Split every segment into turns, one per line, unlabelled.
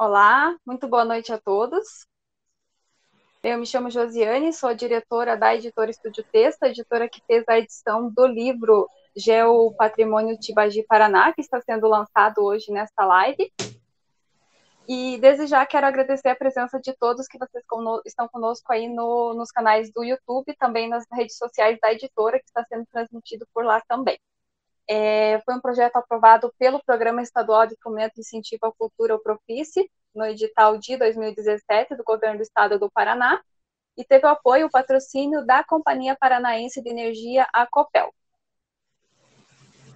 Olá, muito boa noite a todos. Eu me chamo Josiane, sou a diretora da editora Estúdio Texto, a editora que fez a edição do livro Geopatrimônio Tibagi Paraná, que está sendo lançado hoje nesta live. E desde já quero agradecer a presença de todos que vocês estão conosco aí nos canais do YouTube e também nas redes sociais da editora, que está sendo transmitido por lá também. Foi um projeto aprovado pelo Programa Estadual de Fomento e Incentivo à Cultura, o Profice, no edital de 2017 do Governo do Estado do Paraná, e teve o apoio, o patrocínio da Companhia Paranaense de Energia, a Copel.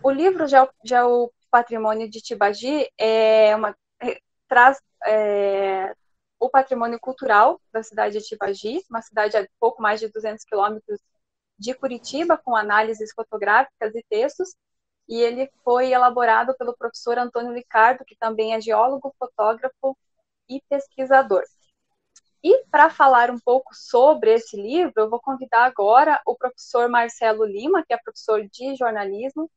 O livro o Patrimônio de Tibagi traz o patrimônio cultural da cidade de Tibagi, uma cidade a pouco mais de 200 quilômetros de Curitiba, com análises fotográficas e textos, e ele foi elaborado pelo professor Antônio Ricardo, que também é geólogo, fotógrafo e pesquisador. E para falar um pouco sobre esse livro, eu vou convidar agora o professor Marcelo Lima, que é professor de jornalismo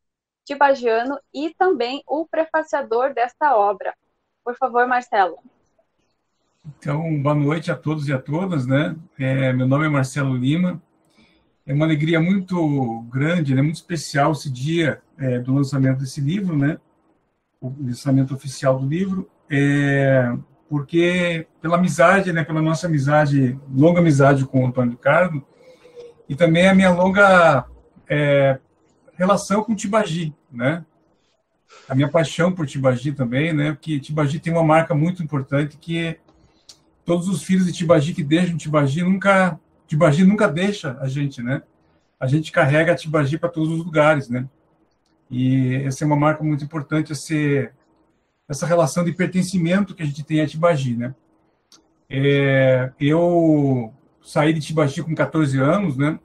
tibagiano e também o prefaciador desta obra. Por favor, Marcelo.
Então, boa noite a todos e a todas, né? Meu nome é Marcelo Lima. É uma alegria muito grande, né? Muito especial esse dia do lançamento desse livro, né? O lançamento oficial do livro, porque pela amizade, né? Pela nossa amizade, longa amizade com o Antônio Ricardo, e também a minha longa relação com Tibagi, né? A minha paixão por Tibagi também, né? Porque Tibagi tem uma marca muito importante que todos os filhos de Tibagi que deixam Tibagi nunca deixa a gente, né? A gente carrega a Tibagi para todos os lugares, né? E essa é uma marca muito importante, essa relação de pertencimento que a gente tem a Tibagi, né? Eu saí de Tibagi com 14 anos, né?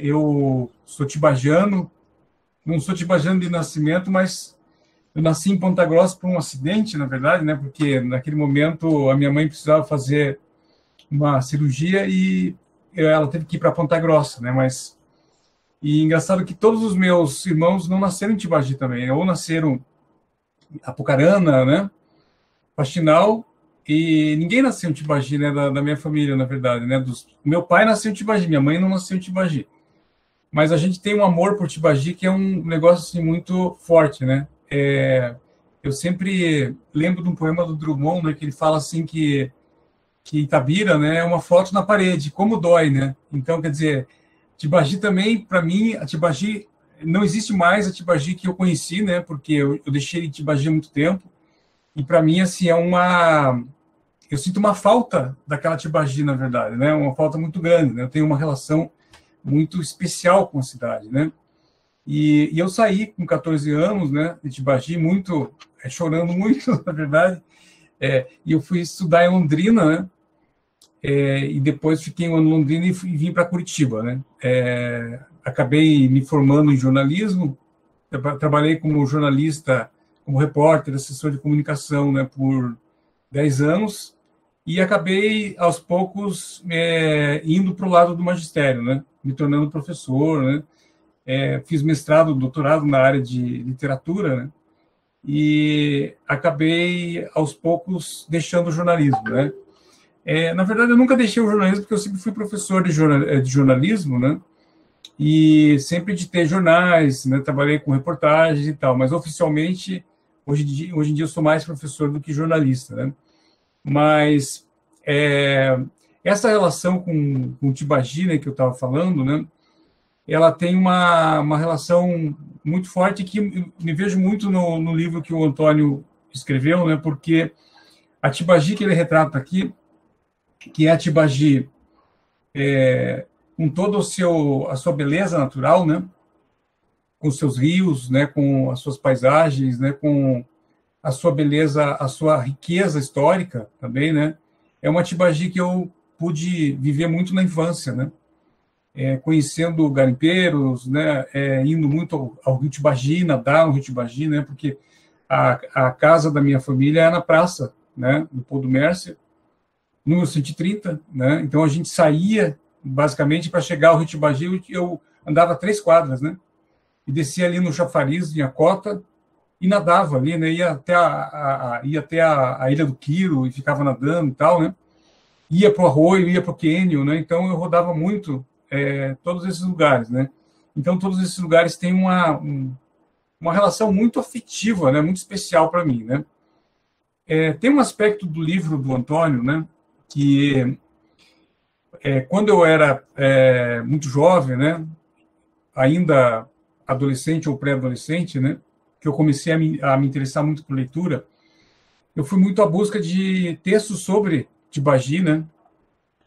Eu sou tibagiano, não sou tibagiano de nascimento, mas eu nasci em Ponta Grossa por um acidente, na verdade, né? Porque naquele momento a minha mãe precisava fazer uma cirurgia e ela teve que ir para Ponta Grossa, né? E engraçado que todos os meus irmãos não nasceram em Tibagi também, ou nasceram em Apucarana, né? Faxinal, e ninguém nasceu em Tibagi, né? Da minha família, na verdade, né? Meu pai nasceu em Tibagi, minha mãe não nasceu em Tibagi. Mas a gente tem um amor por Tibagi que é um negócio assim, muito forte, né? Eu sempre lembro de um poema do Drummond, né? Que ele fala assim que Itabira, né, é uma foto na parede, como dói, né? Então, quer dizer, Tibagi também, para mim, a Tibagi não existe mais a Tibagi que eu conheci, né? Porque eu deixei Tibagi há muito tempo. E para mim, assim, eu sinto uma falta daquela Tibagi, na verdade, né? Uma falta muito grande, né? Eu tenho uma relação muito especial com a cidade, né? E eu saí com 14 anos, né, de Tibagi, chorando muito, na verdade. E eu fui estudar em Londrina, né? E depois fiquei um ano em Londrina e vim para Curitiba, né? Acabei me formando em jornalismo, trabalhei como jornalista, como repórter, assessor de comunicação, né, por 10 anos, e acabei, aos poucos, indo para o lado do magistério, né? Me tornando professor, né? Fiz mestrado, doutorado na área de literatura, né? E acabei, aos poucos, deixando o jornalismo, né? Na verdade, eu nunca deixei o jornalismo, porque eu sempre fui professor de jornalismo, né? E sempre editei jornais, né? Trabalhei com reportagens e tal, mas oficialmente, hoje em dia eu sou mais professor do que jornalista, né? Mas essa relação com o Tibagi, né, que eu estava falando, né? Ela tem uma relação muito forte que me vejo muito no livro que o Antônio escreveu, né? Porque a Tibagi que ele retrata aqui, que é a Tibagi com toda a sua beleza natural, né? Com seus rios, né? Com as suas paisagens, né? Com a sua beleza, a sua riqueza histórica também, né? É uma Tibagi que eu pude viver muito na infância, né? Conhecendo garimpeiros, né? Indo muito ao Rio Tibagi, nadar no Rio Tibagi, né? Porque a casa da minha família é na praça, né? Do Pôr do Mércia, número 130, né? Então a gente saía basicamente para chegar ao Rio Tibagi, eu andava 3 quadras, né? E descia ali no chafariz, em Acota, e nadava ali, né? Ia até a Ilha do Quiro e ficava nadando e tal, né? Ia para o Arroio, ia para o Quênio, né? Então eu rodava muito todos esses lugares, né? Então todos esses lugares têm uma relação muito afetiva, né? Muito especial para mim, né? Tem um aspecto do livro do Antônio, né? Que quando eu era muito jovem, né? Ainda adolescente ou pré-adolescente, né? Que eu comecei a me interessar muito por leitura, eu fui muito à busca de textos sobre Tibagi, né?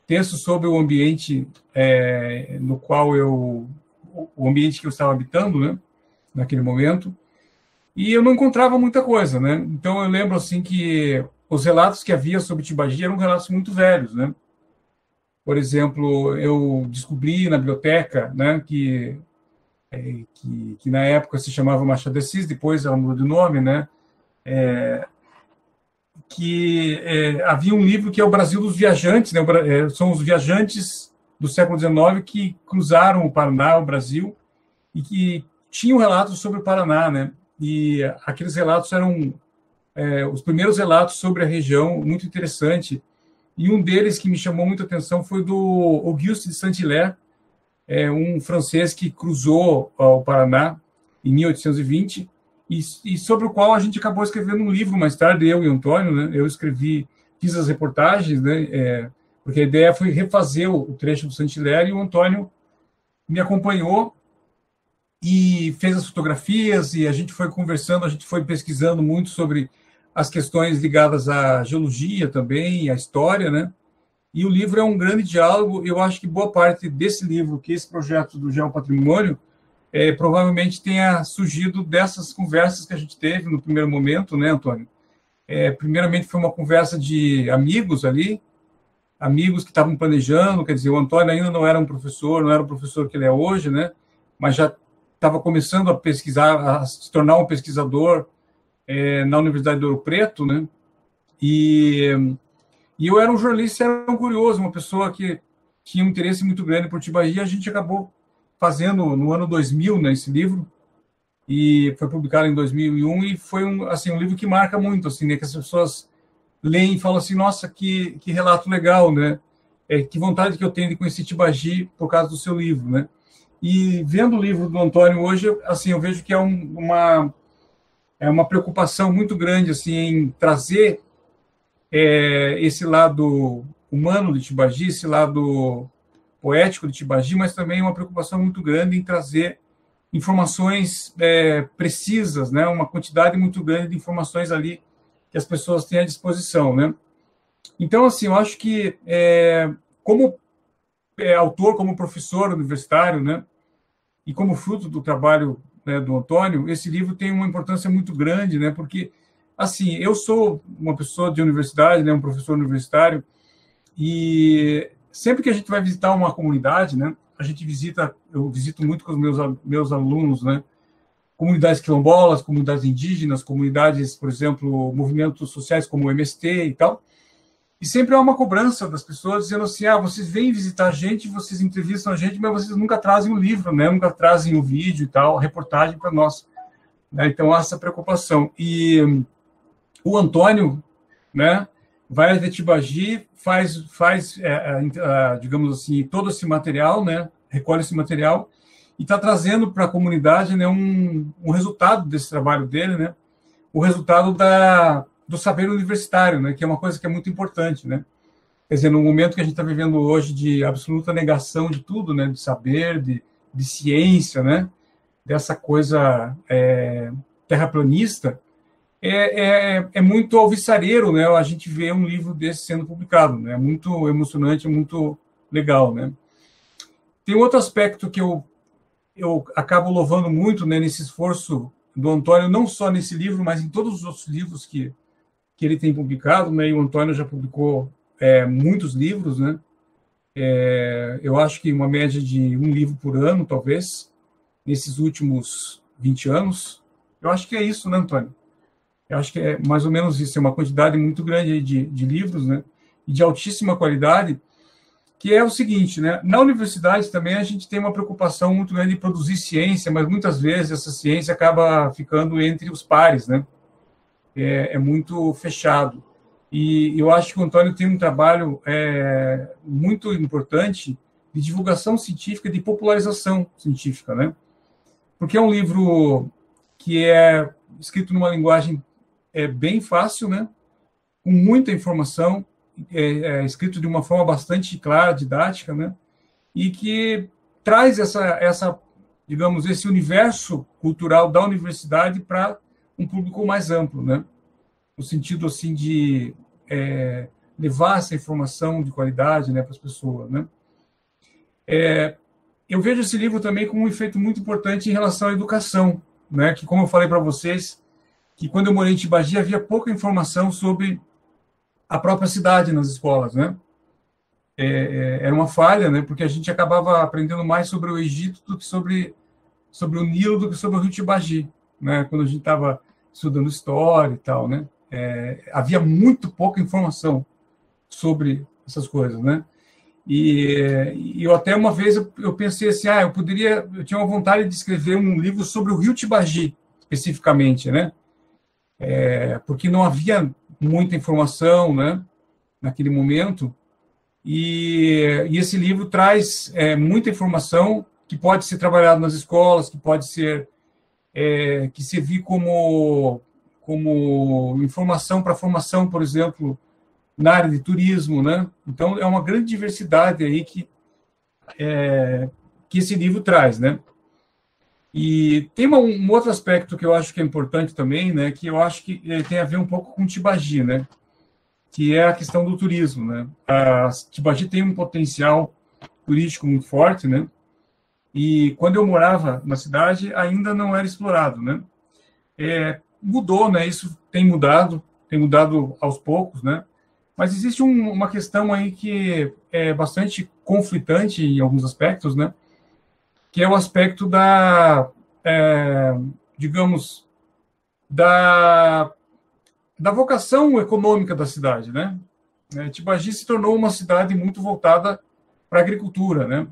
Textos sobre o ambiente no qual o ambiente que eu estava habitando, né? Naquele momento, e eu não encontrava muita coisa, né? Então eu lembro assim que os relatos que havia sobre Tibagi eram relatos muito velhos, né? Por exemplo, eu descobri na biblioteca, né, que na época se chamava Machado de Assis, depois ela mudou de nome, né? Que havia um livro que é o Brasil dos Viajantes, né? São os viajantes do século XIX que cruzaram o Paraná, o Brasil, e que tinham relatos sobre o Paraná, né? E aqueles relatos eram os primeiros relatos sobre a região, muito interessante. E um deles que me chamou muita atenção foi do Auguste de Saint-Hilaire, um francês que cruzou o Paraná em 1820, e sobre o qual a gente acabou escrevendo um livro mais tarde, eu e o Antônio, né? Eu fiz as reportagens, né? Porque a ideia foi refazer o trecho do Saint-Hilaire, e o Antônio me acompanhou e fez as fotografias, e a gente foi conversando, a gente foi pesquisando muito sobre as questões ligadas à geologia também, à história, né? E o livro é um grande diálogo. Eu acho que boa parte desse livro, que esse projeto do Geopatrimônio, provavelmente tenha surgido dessas conversas que a gente teve no primeiro momento, né, Antônio? Primeiramente foi uma conversa de amigos ali, amigos que estavam planejando, quer dizer, o Antônio ainda não era um professor, não era o professor que ele é hoje, né? Mas já estava começando a pesquisar, a se tornar um pesquisador na Universidade do Ouro Preto, né? E eu era um jornalista, era um curioso, uma pessoa que tinha um interesse muito grande por Tibagi. A gente acabou fazendo no ano 2000, né, esse livro, e foi publicado em 2001, e foi um livro que marca muito, assim, né, que as pessoas leem e falam assim, nossa, que relato legal, né? Que vontade que eu tenho de conhecer Tibagi por causa do seu livro, né? E vendo o livro do Antônio hoje, assim, eu vejo que é uma preocupação muito grande, assim, em trazer esse lado humano de Tibagi, esse lado poético de Tibagi, mas também uma preocupação muito grande em trazer informações precisas, né? Uma quantidade muito grande de informações ali que as pessoas têm à disposição, né? Então, assim, eu acho que como autor, como professor universitário, né? E como fruto do trabalho, né, do Antônio, esse livro tem uma importância muito grande, né? Porque, assim, eu sou uma pessoa de universidade, né? Um professor universitário, e sempre que a gente vai visitar uma comunidade, né? Eu visito muito com os meus alunos, né? Comunidades quilombolas, comunidades indígenas, comunidades, por exemplo, movimentos sociais como o MST e tal. E sempre há uma cobrança das pessoas dizendo assim, vocês vêm visitar a gente, vocês entrevistam a gente, mas vocês nunca trazem o livro, né? Nunca trazem o vídeo e tal, a reportagem para nós. Né? Então, há essa preocupação. E o Antônio, né, vai a Tibagi, faz digamos assim, todo esse material, né? Recolhe esse material e está trazendo para a comunidade, né, um resultado desse trabalho dele, né? O resultado do saber universitário, né, que é uma coisa que é muito importante, né? Quer dizer, no momento que a gente está vivendo hoje de absoluta negação de tudo, né, de saber, de ciência, né, dessa coisa terraplanista, é muito alvissareiro, né, a gente vê um livro desse sendo publicado, né, é muito emocionante, é muito legal, né. Tem outro aspecto que eu acabo louvando muito, né, nesse esforço do Antônio, não só nesse livro, mas em todos os outros livros que ele tem publicado, né? E o Antônio já publicou muitos livros, né? Eu acho que uma média de um livro por ano, talvez, nesses últimos 20 anos. Eu acho que é isso, né, Antônio? Eu acho que é mais ou menos isso, é uma quantidade muito grande de livros, né? E de altíssima qualidade, que é o seguinte, né? Na universidade também a gente tem uma preocupação muito grande de produzir ciência, mas muitas vezes essa ciência acaba ficando entre os pares, né? É muito fechado. E eu acho que o Antônio tem um trabalho muito importante de divulgação científica, de popularização científica, né? Porque é um livro que é escrito numa linguagem bem fácil, né? Com muita informação, escrito de uma forma bastante clara, didática, né? E que traz digamos, esse universo cultural da universidade para um público mais amplo, né? No sentido assim de levar essa informação de qualidade, né, para as pessoas, né? Eu vejo esse livro também como um efeito muito importante em relação à educação, né? Que, como eu falei para vocês, que quando eu morei em Tibagi havia pouca informação sobre a própria cidade nas escolas, né? Era uma falha, né? Porque a gente acabava aprendendo mais sobre o Egito do que sobre o Nilo do que sobre o Rio Tibagi, né? Quando a gente estava estudando história e tal, né? Havia muito pouca informação sobre essas coisas, né? E eu até uma vez eu pensei assim, eu tinha uma vontade de escrever um livro sobre o Rio Tibagi, especificamente, né? Porque não havia muita informação, né? Naquele momento, e esse livro traz muita informação que pode ser trabalhada nas escolas, que pode ser que servir como informação para formação, por exemplo, na área de turismo, né? Então, é uma grande diversidade aí que esse livro traz, né? E tem um outro aspecto que eu acho que é importante também, né? Que eu acho que tem a ver um pouco com Tibagi, né? Que é a questão do turismo, né? A Tibagi tem um potencial turístico muito forte, né? E quando eu morava na cidade, ainda não era explorado, né? Mudou, né? Isso tem mudado aos poucos, né? Mas existe uma questão aí que é bastante conflitante em alguns aspectos, né? Que é o aspecto digamos, da vocação econômica da cidade, né? Tibagi se tornou uma cidade muito voltada para a agricultura, né?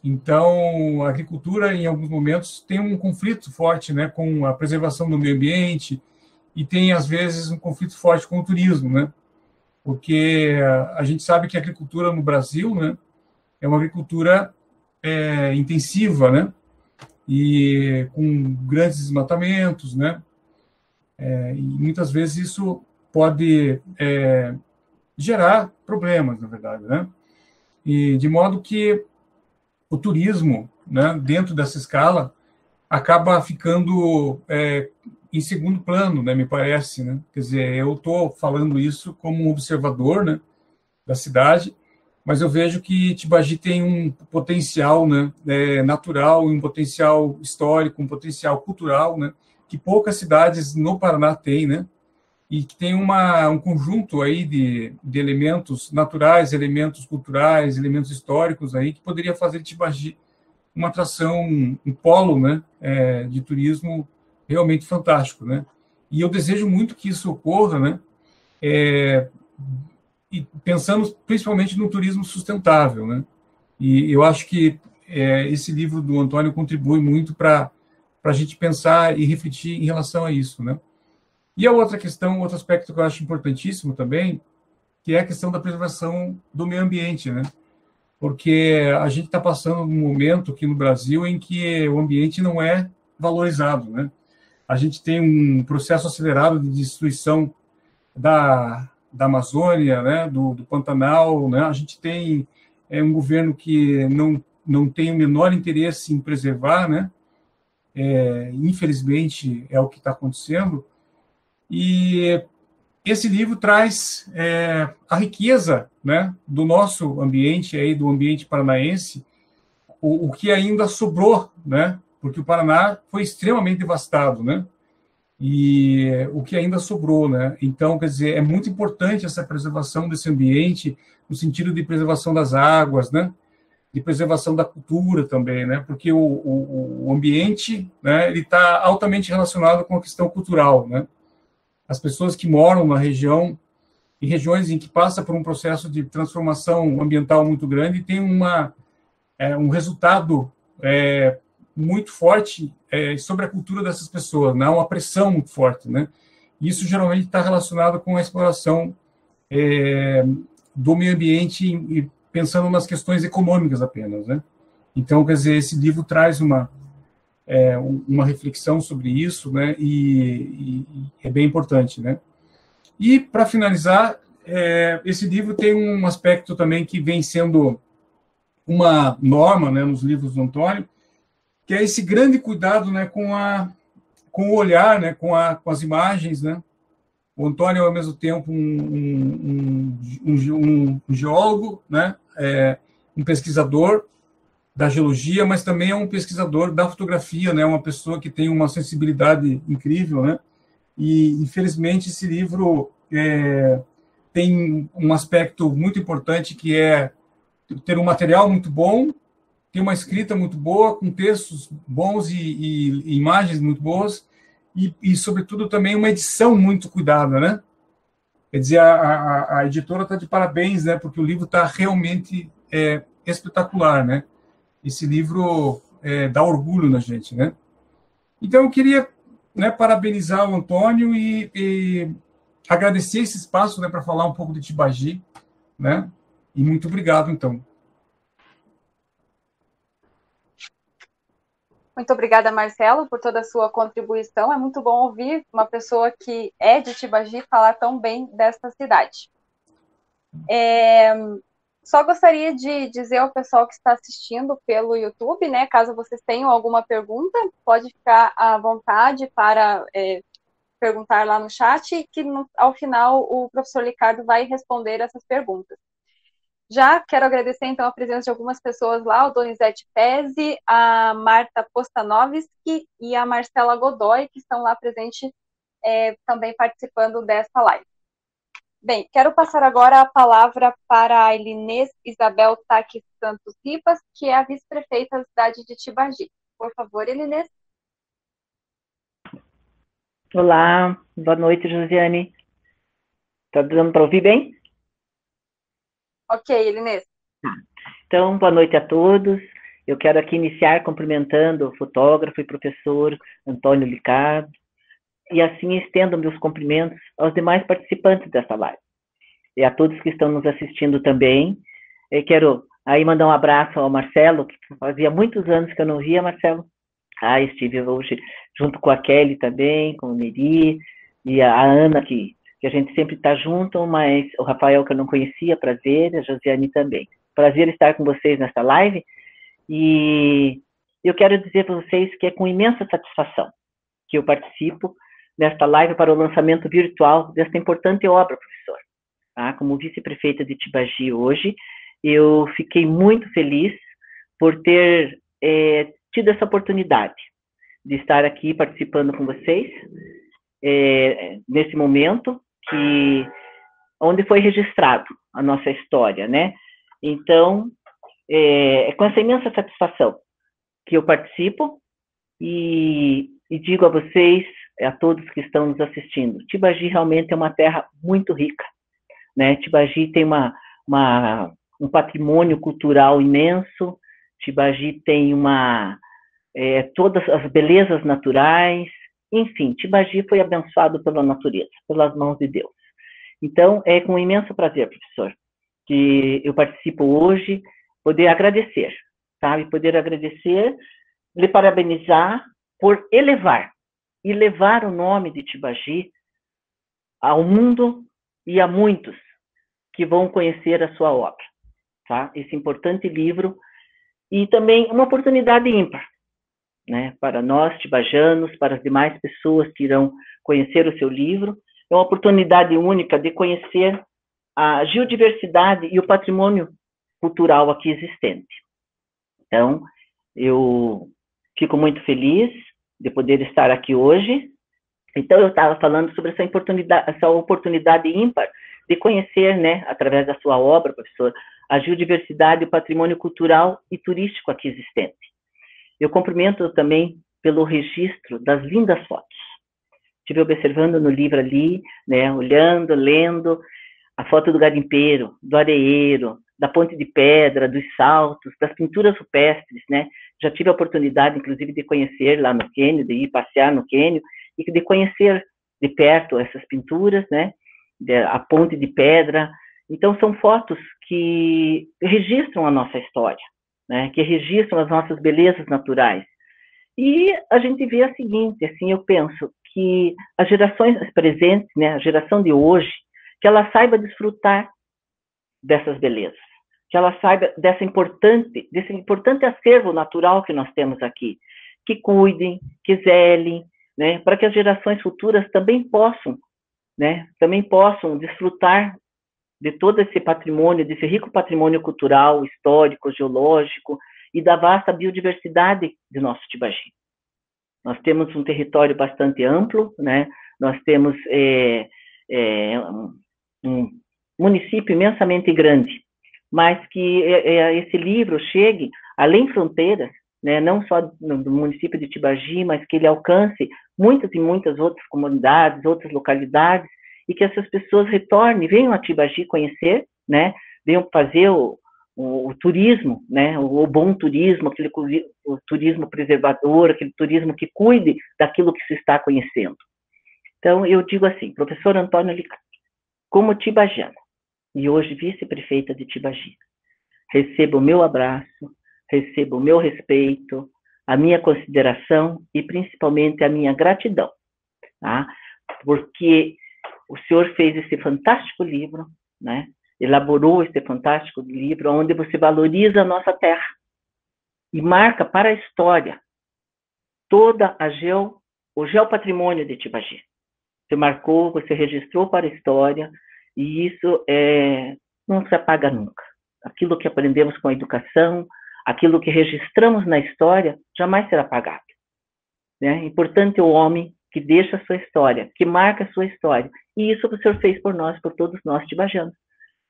Então, a agricultura, em alguns momentos, tem um conflito forte, né, com a preservação do meio ambiente e tem, às vezes, um conflito forte com o turismo, né? Porque a gente sabe que a agricultura no Brasil, né, é uma agricultura intensiva, né? E com grandes desmatamentos, né? E muitas vezes isso pode gerar problemas, na verdade, né? E de modo que o turismo, né, dentro dessa escala, acaba ficando em segundo plano, né, me parece, né? Quer dizer, eu estou falando isso como um observador, né, da cidade, mas eu vejo que Tibagi tem um potencial, né, natural, um potencial histórico, um potencial cultural, né, que poucas cidades no Paraná têm, né, e que tem um conjunto aí de elementos naturais, elementos culturais, elementos históricos aí que poderia fazer Tibagi uma atração, um polo, né, de turismo realmente fantástico, né? E eu desejo muito que isso ocorra, né? E pensando principalmente no turismo sustentável, né? E eu acho que esse livro do Antônio contribui muito para a gente pensar e refletir em relação a isso, né? E a outra questão, outro aspecto que eu acho importantíssimo também, que é a questão da preservação do meio ambiente, né? Porque a gente está passando um momento aqui no Brasil em que o ambiente não é valorizado, né? A gente tem um processo acelerado de destruição da Amazônia, né? Do Pantanal, né? A gente tem um governo que não tem o menor interesse em preservar, né? Infelizmente, é o que está acontecendo. E esse livro traz a riqueza, né, do nosso ambiente, aí, do ambiente paranaense, o que ainda sobrou, né, porque o Paraná foi extremamente devastado, né, e o que ainda sobrou, né. Então, quer dizer, é muito importante essa preservação desse ambiente, no sentido de preservação das águas, né, de preservação da cultura também, né, porque o ambiente, né, ele está altamente relacionado com a questão cultural, né. As pessoas que moram na região em regiões em que passa por um processo de transformação ambiental muito grande, tem um resultado muito forte sobre a cultura dessas pessoas, né? Uma pressão muito forte, né? Isso geralmente está relacionado com a exploração do meio ambiente e pensando nas questões econômicas apenas, né? Então, quer dizer, esse livro traz uma reflexão sobre isso, né? E é bem importante, né? E, para finalizar, esse livro tem um aspecto também que vem sendo uma norma, né, nos livros do Antônio, que é esse grande cuidado, né, com o olhar, né, com as imagens, né? O Antônio é, ao mesmo tempo, um geólogo, né, um pesquisador da geologia, mas também é um pesquisador da fotografia, né, uma pessoa que tem uma sensibilidade incrível, né? E, infelizmente, esse livro tem um aspecto muito importante, que é ter um material muito bom, ter uma escrita muito boa, com textos bons e imagens muito boas, e, sobretudo, também uma edição muito cuidada, né? Quer dizer, a editora está de parabéns, né? Porque o livro está realmente espetacular, né? Esse livro dá orgulho na gente, né? Então, eu queria, né, parabenizar o Antônio e agradecer esse espaço, né, para falar um pouco de Tibagi, né? E muito obrigado, então.
Muito obrigada, Marcelo, por toda a sua contribuição. É muito bom ouvir uma pessoa que é de Tibagi falar tão bem desta cidade. Só gostaria de dizer ao pessoal que está assistindo pelo YouTube, né, caso vocês tenham alguma pergunta, pode ficar à vontade para perguntar lá no chat, e que ao final o professor Ricardo vai responder essas perguntas. Já quero agradecer, então, a presença de algumas pessoas lá, o Donizete Pezzi, a Marta Postanovski e a Marcela Godoy, que estão lá presentes também participando dessa live. Bem, quero passar agora a palavra para a Elinês Isabel Taques Santos Ribas, que é a vice-prefeita da cidade de Tibagi. Por favor, Elinês.
Olá, boa noite, Josiane. Está dando para ouvir bem?
Ok, Elinês.
Então, boa noite a todos. Eu quero aqui iniciar cumprimentando o fotógrafo e professor Antônio Ricardo, e assim estendo meus cumprimentos aos demais participantes dessa live. E a todos que estão nos assistindo também. Eu quero aí mandar um abraço ao Marcelo, que fazia muitos anos que eu não via, Marcelo. Estive hoje junto com a Kelly também, com o Neri, e a Ana, que a gente sempre está junto, mas o Rafael, que eu não conhecia, prazer, a Josiane também. Prazer estar com vocês nessa live, e eu quero dizer para vocês que é com imensa satisfação que eu participo nesta live para o lançamento virtual desta importante obra, professor. Como vice-prefeita de Tibagi hoje, eu fiquei muito feliz por ter tido essa oportunidade de estar aqui participando com vocês, nesse momento onde foi registrado a nossa história, né? Então, é com essa imensa satisfação que eu participo e digo a vocês, a todos que estão nos assistindo, Tibagi realmente é uma terra muito rica, né? Tibagi tem um patrimônio cultural imenso, Tibagi tem todas as belezas naturais, enfim, Tibagi foi abençoado pela natureza, pelas mãos de Deus. Então, é com imenso prazer, professor, que eu participo hoje, poder agradecer, sabe? Poder agradecer, lhe parabenizar por levar o nome de Tibagi ao mundo e a muitos que vão conhecer a sua obra, tá? Esse importante livro, e também uma oportunidade ímpar, né, para nós, tibajanos, para as demais pessoas que irão conhecer o seu livro. É uma oportunidade única de conhecer a geodiversidade e o patrimônio cultural aqui existente. Então, eu fico muito feliz de poder estar aqui hoje. Então, eu estava falando sobre essa oportunidade ímpar de conhecer, né, através da sua obra, professor, a geodiversidade e o patrimônio cultural e turístico aqui existente. Eu cumprimento também pelo registro das lindas fotos. Estive observando no livro ali, né, olhando, lendo, foto do garimpeiro, do areeiro, da ponte de pedra, dos saltos, das pinturas rupestres, né? Já tive a oportunidade, inclusive, de conhecer lá no Quênia, de ir passear no Quênia, e de conhecer de perto essas pinturas, né? A ponte de pedra. Então, são fotos que registram a nossa história, né? Que registram as nossas belezas naturais. E a gente vê a seguinte, assim, eu penso que as gerações presentes, né, a geração de hoje, que ela saiba desfrutar dessas belezas, que ela saiba desse importante acervo natural que nós temos aqui, que cuidem, que zelem, né, para que as gerações futuras também possam, né, desfrutar de todo esse patrimônio, desse rico patrimônio cultural, histórico, geológico e da vasta biodiversidade de nosso Tibagi. Nós temos um território bastante amplo, né? Nós temos um município imensamente grande, mas que esse livro chegue além fronteiras, né? Não só no município de Tibagi, mas que ele alcance muitas e muitas outras comunidades, outras localidades, e que essas pessoas retornem, venham a Tibagi conhecer, né? Venham fazer o turismo, né, o bom turismo, o turismo preservador, aquele turismo que cuide daquilo que se está conhecendo. Então, eu digo assim, professor Antônio Licárdo, como tibagiana, e hoje vice-prefeita de Tibagi, recebo o meu abraço, recebo o meu respeito, a minha consideração e principalmente a minha gratidão, tá? Porque o senhor fez esse fantástico livro, né? Elaborou esse fantástico livro onde você valoriza a nossa terra e marca para a história toda o geopatrimônio de Tibagi. Você marcou, você registrou para a história e isso não se apaga nunca. Aquilo que aprendemos com a educação, aquilo que registramos na história, jamais será apagado. Né? Importante é o homem que deixa a sua história, que marca a sua história. E isso o senhor fez por nós, por todos nós tibagianos.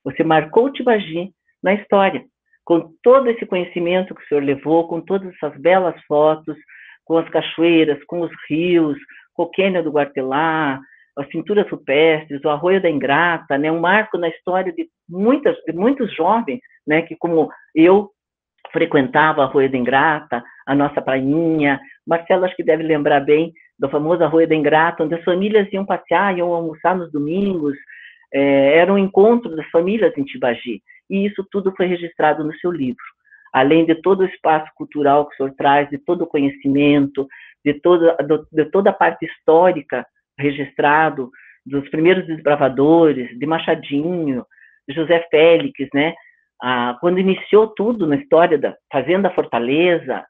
Você marcou o Tibagi na história, com todo esse conhecimento que o senhor levou, com todas essas belas fotos, com as cachoeiras, com os rios, com o Quênia do Guartelá, as pinturas rupestres, o Arroio da Ingrata, né, um marco na história de muitos jovens, né, que como eu frequentava o Arroio da Ingrata, a nossa prainha. Marcelo acho que deve lembrar bem do famoso Arroio da Ingrata, onde as famílias iam passear, iam almoçar nos domingos, era um encontro das famílias em Tibagi, e isso tudo foi registrado no seu livro, além de todo o espaço cultural que o senhor traz, de todo o conhecimento, de toda a parte histórica registrado, dos primeiros desbravadores, de Machadinho, de José Félix, né? Quando iniciou tudo na história da Fazenda Fortaleza.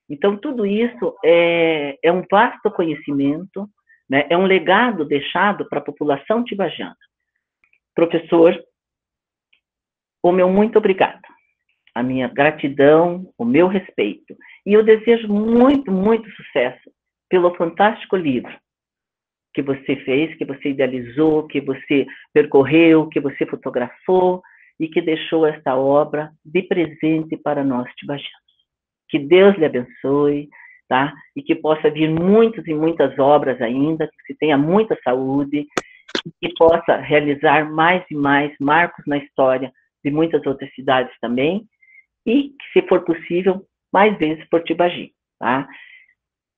Então, tudo isso é um vasto conhecimento, né? É um legado deixado para a população tibagiana. Professor, o meu muito obrigado, a minha gratidão, o meu respeito. E eu desejo muito, muito sucesso pelo fantástico livro que você fez, que você idealizou, que você percorreu, que você fotografou e que deixou esta obra de presente para nós tibagianos. Que Deus lhe abençoe, tá? E que possa vir muitas e muitas obras ainda, que se tenha muita saúde, e possa realizar mais e mais marcos na história de muitas outras cidades também, e que, se for possível, mais vezes por Tibagi, tá?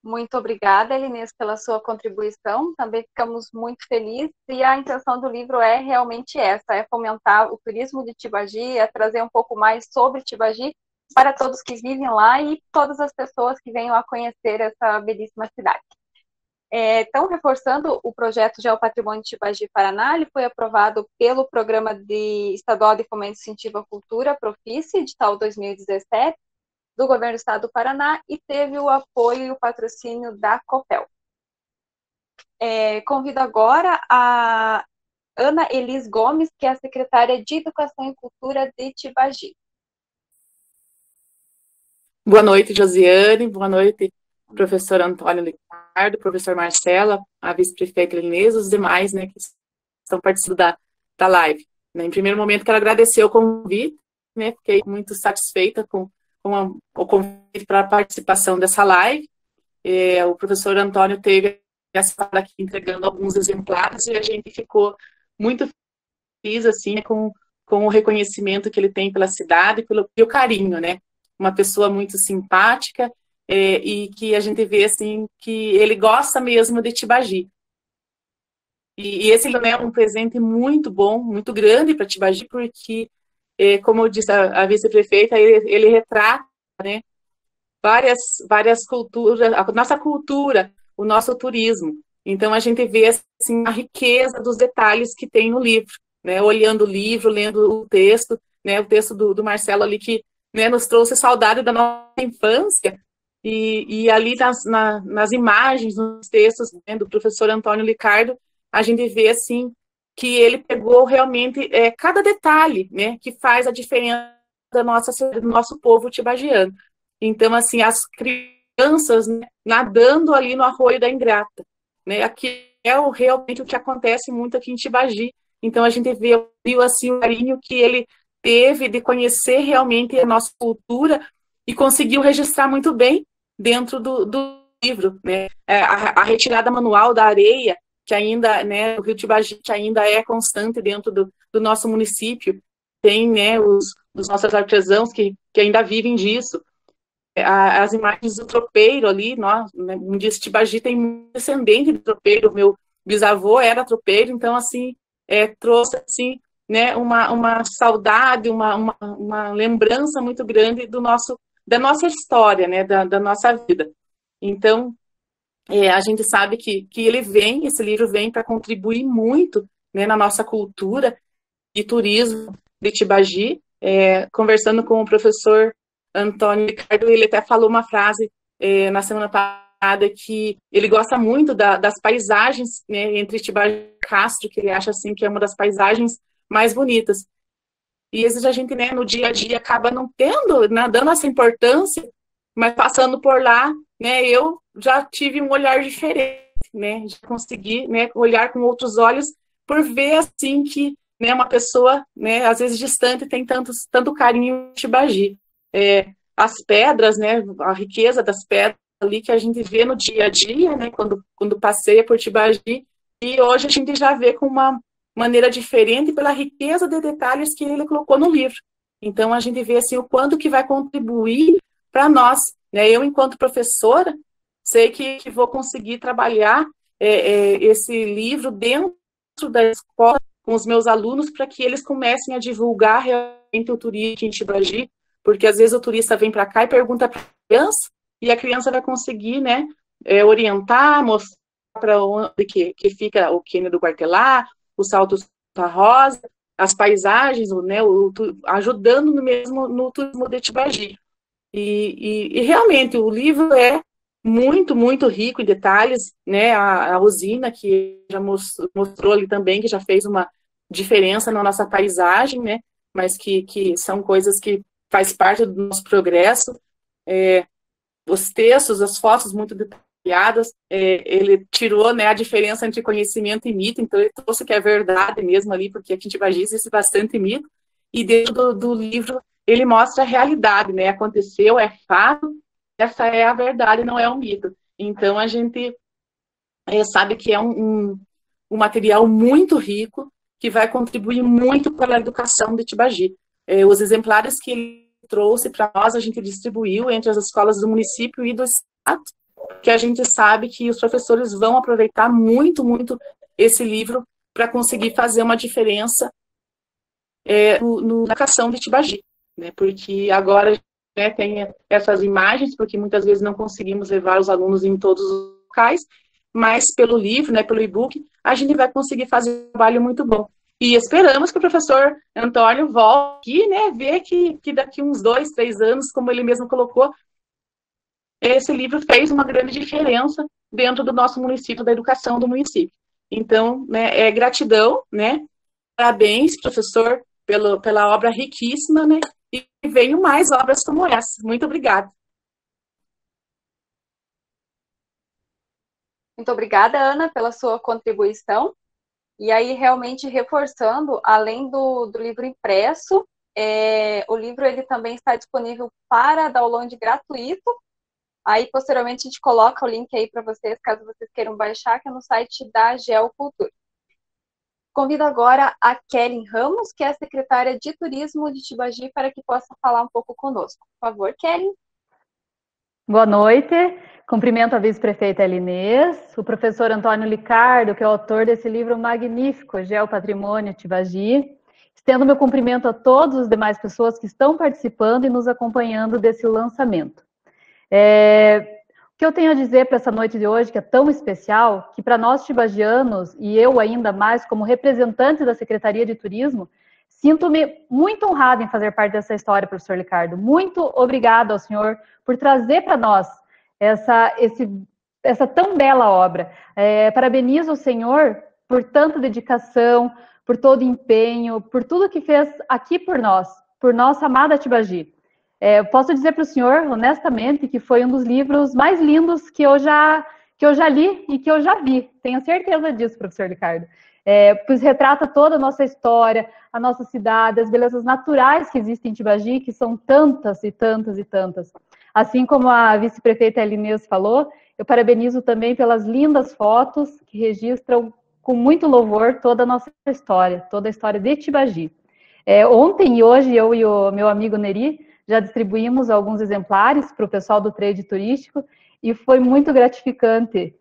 Muito obrigada, Elinês, pela sua contribuição. Também ficamos muito felizes, e a intenção do livro é realmente essa, é fomentar o turismo de Tibagi, é trazer um pouco mais sobre Tibagi para todos que vivem lá e todas as pessoas que venham a conhecer essa belíssima cidade. Então, reforçando, o projeto Geopatrimônio de Tibagi Paraná, ele foi aprovado pelo Programa Estadual de Fomento e Incentivo à Cultura, Profice, edital 2017, do Governo do Estado do Paraná, e teve o apoio e o patrocínio da Copel. Convido agora a Ana Elis Gomes, que é a secretária de Educação e Cultura de Tibagi.
Boa noite, Josiane. Boa noite, professor Antônio Licárdo, professor Marcela, a vice-prefeita Elinês, os demais, né, que estão participando da live. Em primeiro momento, quero agradecer o convite, né, fiquei muito satisfeita com o convite para a participação dessa live. O professor Antônio teve essa fala aqui entregando alguns exemplares e a gente ficou muito feliz, assim, com o reconhecimento que ele tem pela cidade e o carinho, né? Uma pessoa muito simpática, e que a gente vê, assim, que ele gosta mesmo de Tibagi. E esse livro é um presente muito bom, muito grande para Tibagi, porque, como eu disse a vice-prefeita, ele retrata, né, várias culturas, a nossa cultura, o nosso turismo. Então, a gente vê assim, a riqueza dos detalhes que tem no livro, né? Olhando o livro, lendo o texto, né? O texto do Marcelo ali que, né, nos trouxe saudade da nossa infância. E ali nas imagens, nos textos, né, do professor Antônio Licardo, a gente vê assim que ele pegou realmente cada detalhe, né, que faz a diferença do nosso povo tibagiano. Então, assim, as crianças, né, nadando ali no Arroio da Ingrata, né, aqui realmente o que acontece muito aqui em Tibagi. Então, a gente viu assim, o carinho que ele teve de conhecer realmente a nossa cultura e conseguiu registrar muito bem dentro do livro, né? A retirada manual da areia, que ainda, né, o Rio Tibagi, que ainda é constante dentro do nosso município, tem, né, os nossos artesãos que ainda vivem disso. As imagens do tropeiro ali, nós, né, um dia Tibagi tem um descendente de tropeiro, meu bisavô era tropeiro, então, assim, trouxe, assim, né, uma saudade, uma lembrança muito grande da nossa história, né, da nossa vida. Então, a gente sabe que esse livro vem para contribuir muito, né, na nossa cultura e turismo de Tibagi. Conversando com o professor Antônio Ricardo, ele até falou uma frase na semana passada que ele gosta muito das paisagens, né, entre Tibagi e Castro, que ele acha assim que é uma das paisagens mais bonitas. E às vezes a gente, né, no dia a dia acaba não tendo, né, dando essa importância, mas passando por lá, né, eu já tive um olhar diferente, né, já consegui, né, olhar com outros olhos por ver assim que, né, uma pessoa, né, às vezes distante tem tanto carinho em Tibagi. As pedras, né, a riqueza das pedras ali que a gente vê no dia a dia, né, quando passeia por Tibagi, e hoje a gente já vê com uma maneira diferente pela riqueza de detalhes que ele colocou no livro. Então, a gente vê assim, o quanto que vai contribuir para nós. Né? Eu, enquanto professora, sei que vou conseguir trabalhar esse livro dentro da escola com os meus alunos para que eles comecem a divulgar realmente o turismo em Tibagi, porque às vezes o turista vem para cá e pergunta para a criança, e a criança vai conseguir, né, orientar, mostrar para onde que fica o Quênia do Quartelar, o Salto da Rosa, as paisagens, né, ajudando mesmo no turismo de Tibagi. E realmente o livro é muito, muito rico em detalhes, né, a usina que já mostrou ali também, que já fez uma diferença na nossa paisagem, né, mas que são coisas que faz parte do nosso progresso. Os textos, as fotos muito detalhadas, ele tirou, né, a diferença entre conhecimento e mito, então ele trouxe que é verdade mesmo ali, porque aqui em Tibagi existe bastante mito, e dentro do livro ele mostra a realidade, né, aconteceu, é fato, essa é a verdade, não é um mito. Então a gente sabe que é um material muito rico, que vai contribuir muito para a educação de Tibagi. Os exemplares que ele trouxe para nós, a gente distribuiu entre as escolas do município e do estado, que a gente sabe que os professores vão aproveitar muito, muito esse livro para conseguir fazer uma diferença na educação de Tibagi, né? Porque agora, né, tem essas imagens, porque muitas vezes não conseguimos levar os alunos em todos os locais, mas pelo livro, né, pelo e-book, a gente vai conseguir fazer um trabalho muito bom. E esperamos que o professor Antônio volte aqui, né, ver que daqui uns 2, 3 anos, como ele mesmo colocou, esse livro fez uma grande diferença dentro do nosso município, da educação do município. Então, né, gratidão, né, parabéns, professor, pela obra riquíssima, né, e venham mais obras como essa. Muito obrigada.
Muito obrigada, Ana, pela sua contribuição. E aí, realmente, reforçando, além do livro impresso, o livro ele também está disponível para download gratuito. Aí, posteriormente, a gente coloca o link aí para vocês, caso vocês queiram baixar, que é no site da Geocultura. Convido agora a Kelly Ramos, que é a secretária de Turismo de Tibagi, para que possa falar um pouco conosco. Por favor, Kelly.
Boa noite. Cumprimento a vice-prefeita Elinês, o professor Antônio Licardo, que é o autor desse livro magnífico, Geopatrimônio Tibagi. Estendo meu cumprimento a todas as demais pessoas que estão participando e nos acompanhando desse lançamento. O que eu tenho a dizer para essa noite de hoje, que é tão especial, que para nós tibagianos, e eu ainda mais como representante da Secretaria de Turismo, sinto-me muito honrada em fazer parte dessa história, professor Licardo. Muito obrigada ao senhor por trazer para nós essa tão bela obra. Parabenizo o senhor por tanta dedicação, por todo empenho, por tudo que fez aqui por nossa amada Tibagi. Posso dizer para o senhor, honestamente, que foi um dos livros mais lindos que eu já li e que eu já vi. Tenho certeza disso, professor Licardo. Pois retrata toda a nossa história, a nossa cidade, as belezas naturais que existem em Tibagi, que são tantas e tantas e tantas. Assim como a vice-prefeita Elinês falou, eu parabenizo também pelas lindas fotos que registram com muito louvor toda a nossa história, toda a história de Tibagi. Ontem e hoje, eu e o meu amigo Neri já distribuímos alguns exemplares para o pessoal do trade turístico e foi muito gratificante.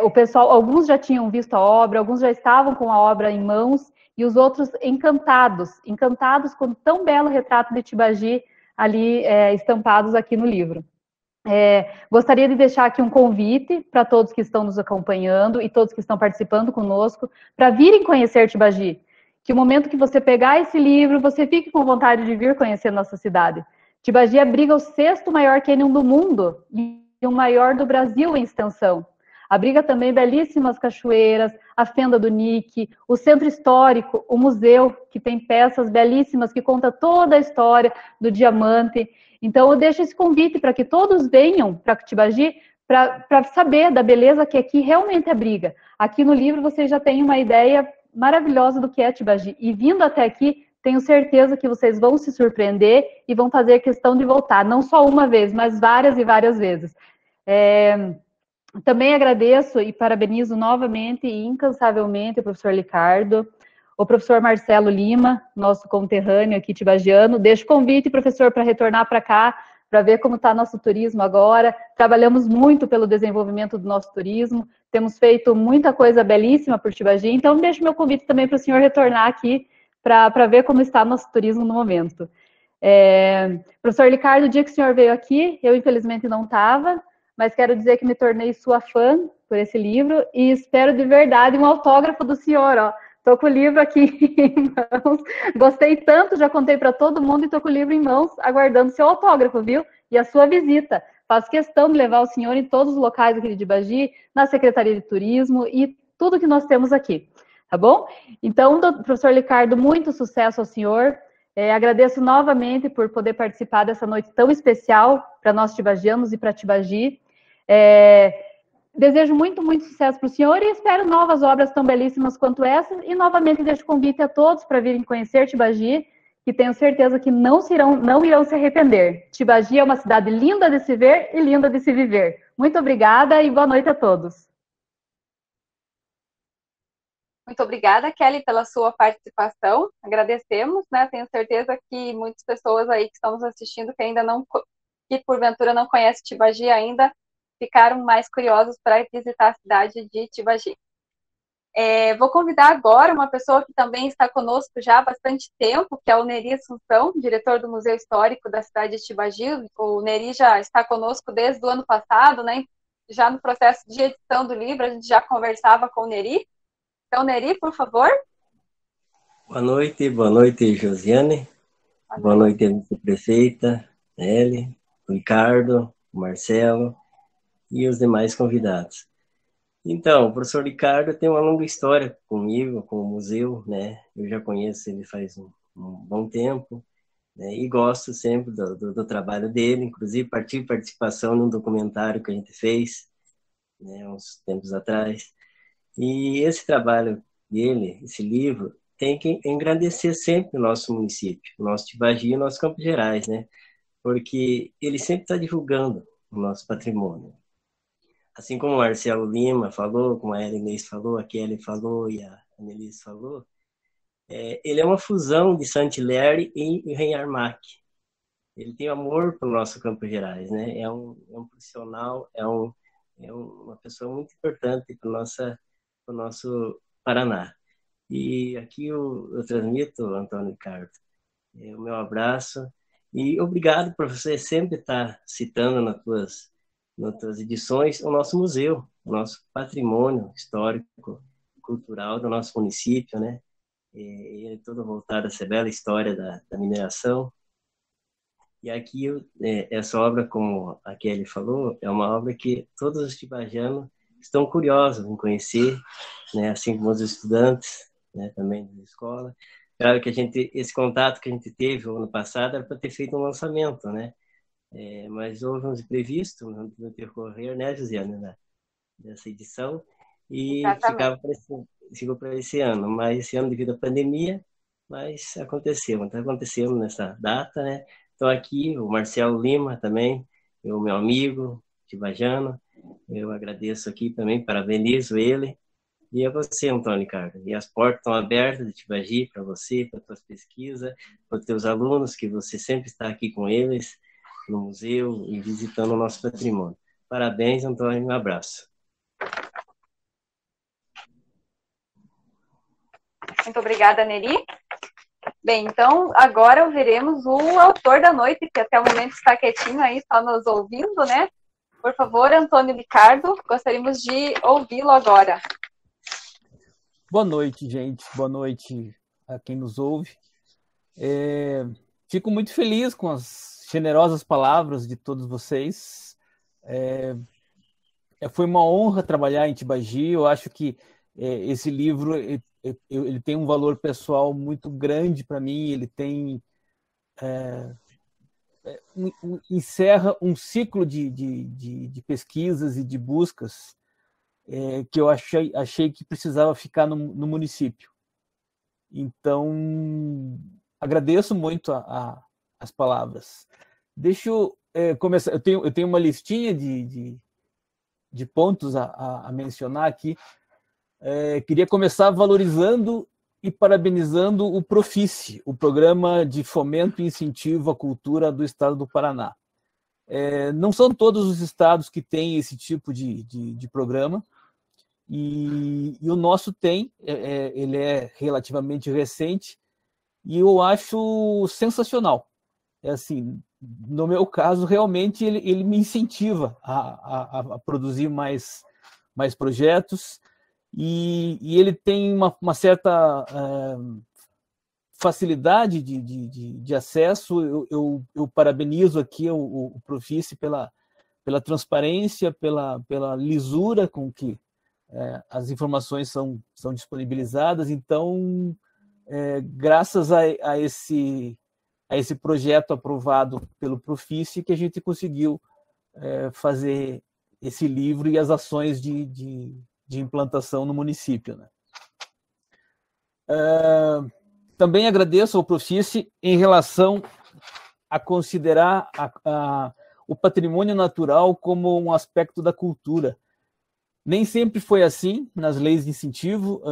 O pessoal, alguns já tinham visto a obra, alguns já estavam com a obra em mãos e os outros encantados com tão belo retrato de Tibagi ali estampados aqui no livro. Gostaria de deixar aqui um convite para todos que estão nos acompanhando e todos que estão participando conosco para virem conhecer Tibagi. Que o momento que você pegar esse livro, você fique com vontade de vir conhecer nossa cidade. Tibagi abriga o 6º maior cânion do mundo e o maior do Brasil em extensão. Abriga também belíssimas cachoeiras, a Fenda do Nique, o Centro Histórico, o museu, que tem peças belíssimas que conta toda a história do diamante. Então, eu deixo esse convite para que todos venham para Tibagi para saber da beleza que aqui realmente abriga. Aqui no livro você já tem uma ideia maravilhosa do que é Tibagi. E vindo até aqui, tenho certeza que vocês vão se surpreender e vão fazer questão de voltar, não só uma vez, mas várias e várias vezes. Também agradeço e parabenizo novamente e incansavelmente o professor Licardo, o professor Marcelo Lima, nosso conterrâneo aqui tibagiano. Deixo o convite, professor, para retornar para cá, para ver como está nosso turismo agora. Trabalhamos muito pelo desenvolvimento do nosso turismo, temos feito muita coisa belíssima por Tibagi, então deixo meu convite também para o senhor retornar aqui para ver como está nosso turismo no momento. Professor Licardo, o dia que o senhor veio aqui, eu infelizmente não estava, mas quero dizer que me tornei sua fã por esse livro e espero de verdade um autógrafo do senhor, ó. Estou com o livro aqui em mãos, gostei tanto, já contei para todo mundo e estou com o livro em mãos, aguardando seu autógrafo, viu? E a sua visita. Faço questão de levar o senhor em todos os locais aqui de Tibagi, na Secretaria de Turismo e tudo que nós temos aqui, tá bom? Então, professor Licardo, muito sucesso ao senhor. Agradeço novamente por poder participar dessa noite tão especial para nós tibagianos e para Tibagi. Desejo muito, muito sucesso para o senhor e espero novas obras tão belíssimas quanto essa. E novamente deixo o convite a todos para virem conhecer Tibagi, que tenho certeza que não irão se arrepender. Tibagi é uma cidade linda de se ver e linda de se viver. Muito obrigada e boa noite a todos.
Muito obrigada, Kelly, pela sua participação. Agradecemos, né? Tenho certeza que muitas pessoas aí que estão nos assistindo que ainda não, que porventura não conhecem Tibagi ainda, ficaram mais curiosos para visitar a cidade de Tibagi. Vou convidar agora uma pessoa que também está conosco já há bastante tempo, que é o Neri Assunção, diretor do Museu Histórico da cidade de Tibagi. O Neri já está conosco desde o ano passado, né? Já no processo de edição do livro, a gente já conversava com o Neri. Então, Neri, por favor.
Boa noite, Josiane. Boa noite, vice-prefeita, Nelly, Ricardo, Marcelo e os demais convidados. Então, o professor Ricardo tem uma longa história comigo, com o museu, né? Eu já conheço ele faz um bom tempo, né? E gosto sempre do trabalho dele, inclusive participação num documentário que a gente fez, né, uns tempos atrás. E esse trabalho dele, esse livro, tem que engrandecer sempre o nosso município, o nosso Tibagi e o nosso Campos Gerais, né? Porque ele sempre está divulgando o nosso patrimônio. Assim como o Marcelo Lima falou, como a Elinês falou, a Kelly falou e a a Nelise falou, ele é uma fusão de Saint-Hilaire e Reinhard Mack. Ele tem amor pelo nosso Campos Gerais, né? É um profissional, uma pessoa muito importante para o nosso Paraná. E aqui eu transmito, Antônio Ricardo, o meu abraço e obrigado por você sempre estar citando nas tuas edições o nosso museu, o nosso patrimônio histórico, cultural do nosso município, né? E todo voltado a essa bela história da mineração. E aqui, essa obra, como a Kelly falou, é uma obra que todos os tibajanos estão curiosos em conhecer, né? Assim como os estudantes, né? Também da escola. Claro que esse contato que a gente teve no ano passado era para ter feito um lançamento, né? Mas houve uns imprevistos no decorrer, né, Josiane, dessa edição, e ficou para esse ano. Mas esse ano, devido à pandemia, mas aconteceu. Então, aconteceu nessa data, né? Então, aqui, o Marcelo Lima também, o meu amigo, tibajano, eu agradeço aqui também, parabenizo ele. E a você, Antônio Ricardo. E as portas estão abertas de Tibagi para você, para as suas pesquisas, para os teus alunos, que você sempre está aqui com eles, no museu e visitando o nosso patrimônio. Parabéns, Antônio, um abraço.
Muito obrigada, Neri. Bem, então, agora veremos o autor da noite, que até o momento está quietinho aí, só nos ouvindo, né? Por favor, Antônio Ricardo, gostaríamos de ouvi-lo agora.
Boa noite, gente. Boa noite a quem nos ouve. Fico muito feliz com as generosas palavras de todos vocês. Foi uma honra trabalhar em Tibagi. Eu acho que esse livro ele tem um valor pessoal muito grande para mim. Ele tem encerra um ciclo de pesquisas e de buscas que eu achei que precisava ficar no município. Então, agradeço muito as palavras. Deixa eu começar. Eu tenho uma listinha de pontos a mencionar aqui. Queria começar valorizando e parabenizando o Profice, o Programa de Fomento e Incentivo à Cultura do Estado do Paraná. Não são todos os estados que têm esse tipo de programa, e o nosso tem, ele é relativamente recente, e eu acho sensacional. Assim, no meu caso, realmente ele me incentiva a produzir mais projetos, e ele tem uma certa facilidade de acesso. Eu parabenizo aqui o Profice pela transparência, pela lisura com que as informações são disponibilizadas. Então, graças a esse projeto aprovado pelo Profice, que a gente conseguiu fazer esse livro e as ações de implantação no município, né? Também agradeço ao Profice em relação a considerar o patrimônio natural como um aspecto da cultura. Nem sempre foi assim nas leis de incentivo.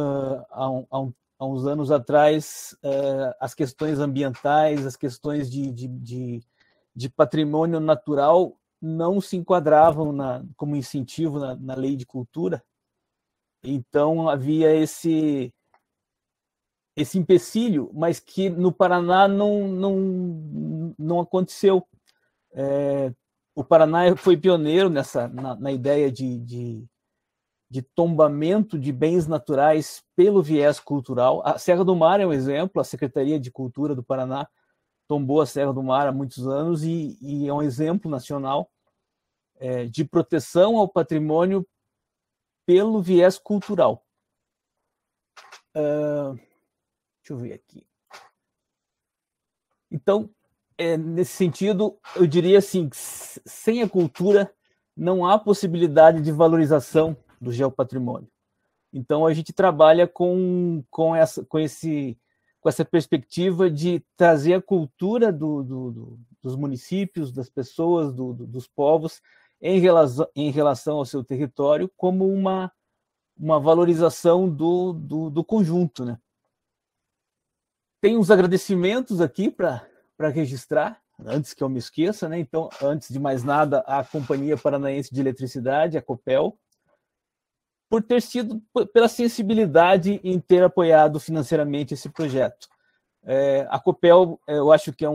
Há uns anos atrás, as questões ambientais, as questões de patrimônio natural não se enquadravam como incentivo na lei de cultura. Então, havia esse empecilho, mas que no Paraná não aconteceu. O Paraná foi pioneiro na ideia de tombamento de bens naturais pelo viés cultural. A Serra do Mar é um exemplo. A Secretaria de Cultura do Paraná tombou a Serra do Mar há muitos anos e é um exemplo nacional de proteção ao patrimônio pelo viés cultural. Deixa eu ver aqui. Então, nesse sentido, eu diria assim, sem a cultura não há possibilidade de valorização do geopatrimônio. Então, a gente trabalha com essa perspectiva de trazer a cultura dos municípios, das pessoas, dos povos, em relação ao seu território, como uma uma valorização do conjunto, né? Tem uns agradecimentos aqui para registrar, antes que eu me esqueça, né? Então, antes de mais nada, a Companhia Paranaense de Eletricidade, a Copel, por ter sido, pela sensibilidade em ter apoiado financeiramente esse projeto. A Copel, eu acho que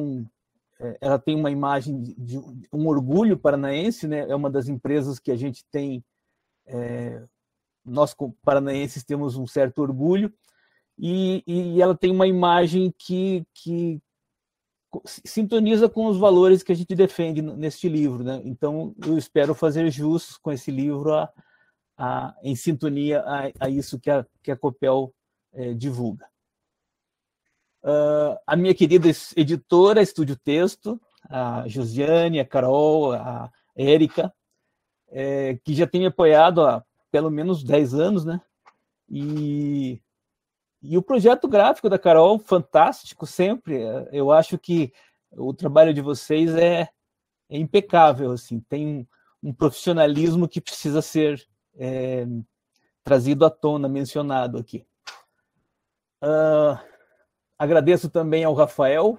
ela tem uma imagem de um orgulho paranaense, né? É uma das empresas que a gente tem, nós paranaenses temos um certo orgulho, e ela tem uma imagem que sintoniza com os valores que a gente defende neste livro, né? Então, eu espero fazer jus com esse livro em sintonia a isso que a Copel divulga. A minha querida editora, Estúdio Texto, a Josiane, a Carol, a Érica, que já tem me apoiado há pelo menos 10 anos, né? E o projeto gráfico da Carol, fantástico sempre. Eu acho que o trabalho de vocês é impecável, assim, tem um profissionalismo que precisa ser trazido à tona, mencionado aqui. Agradeço também ao Rafael,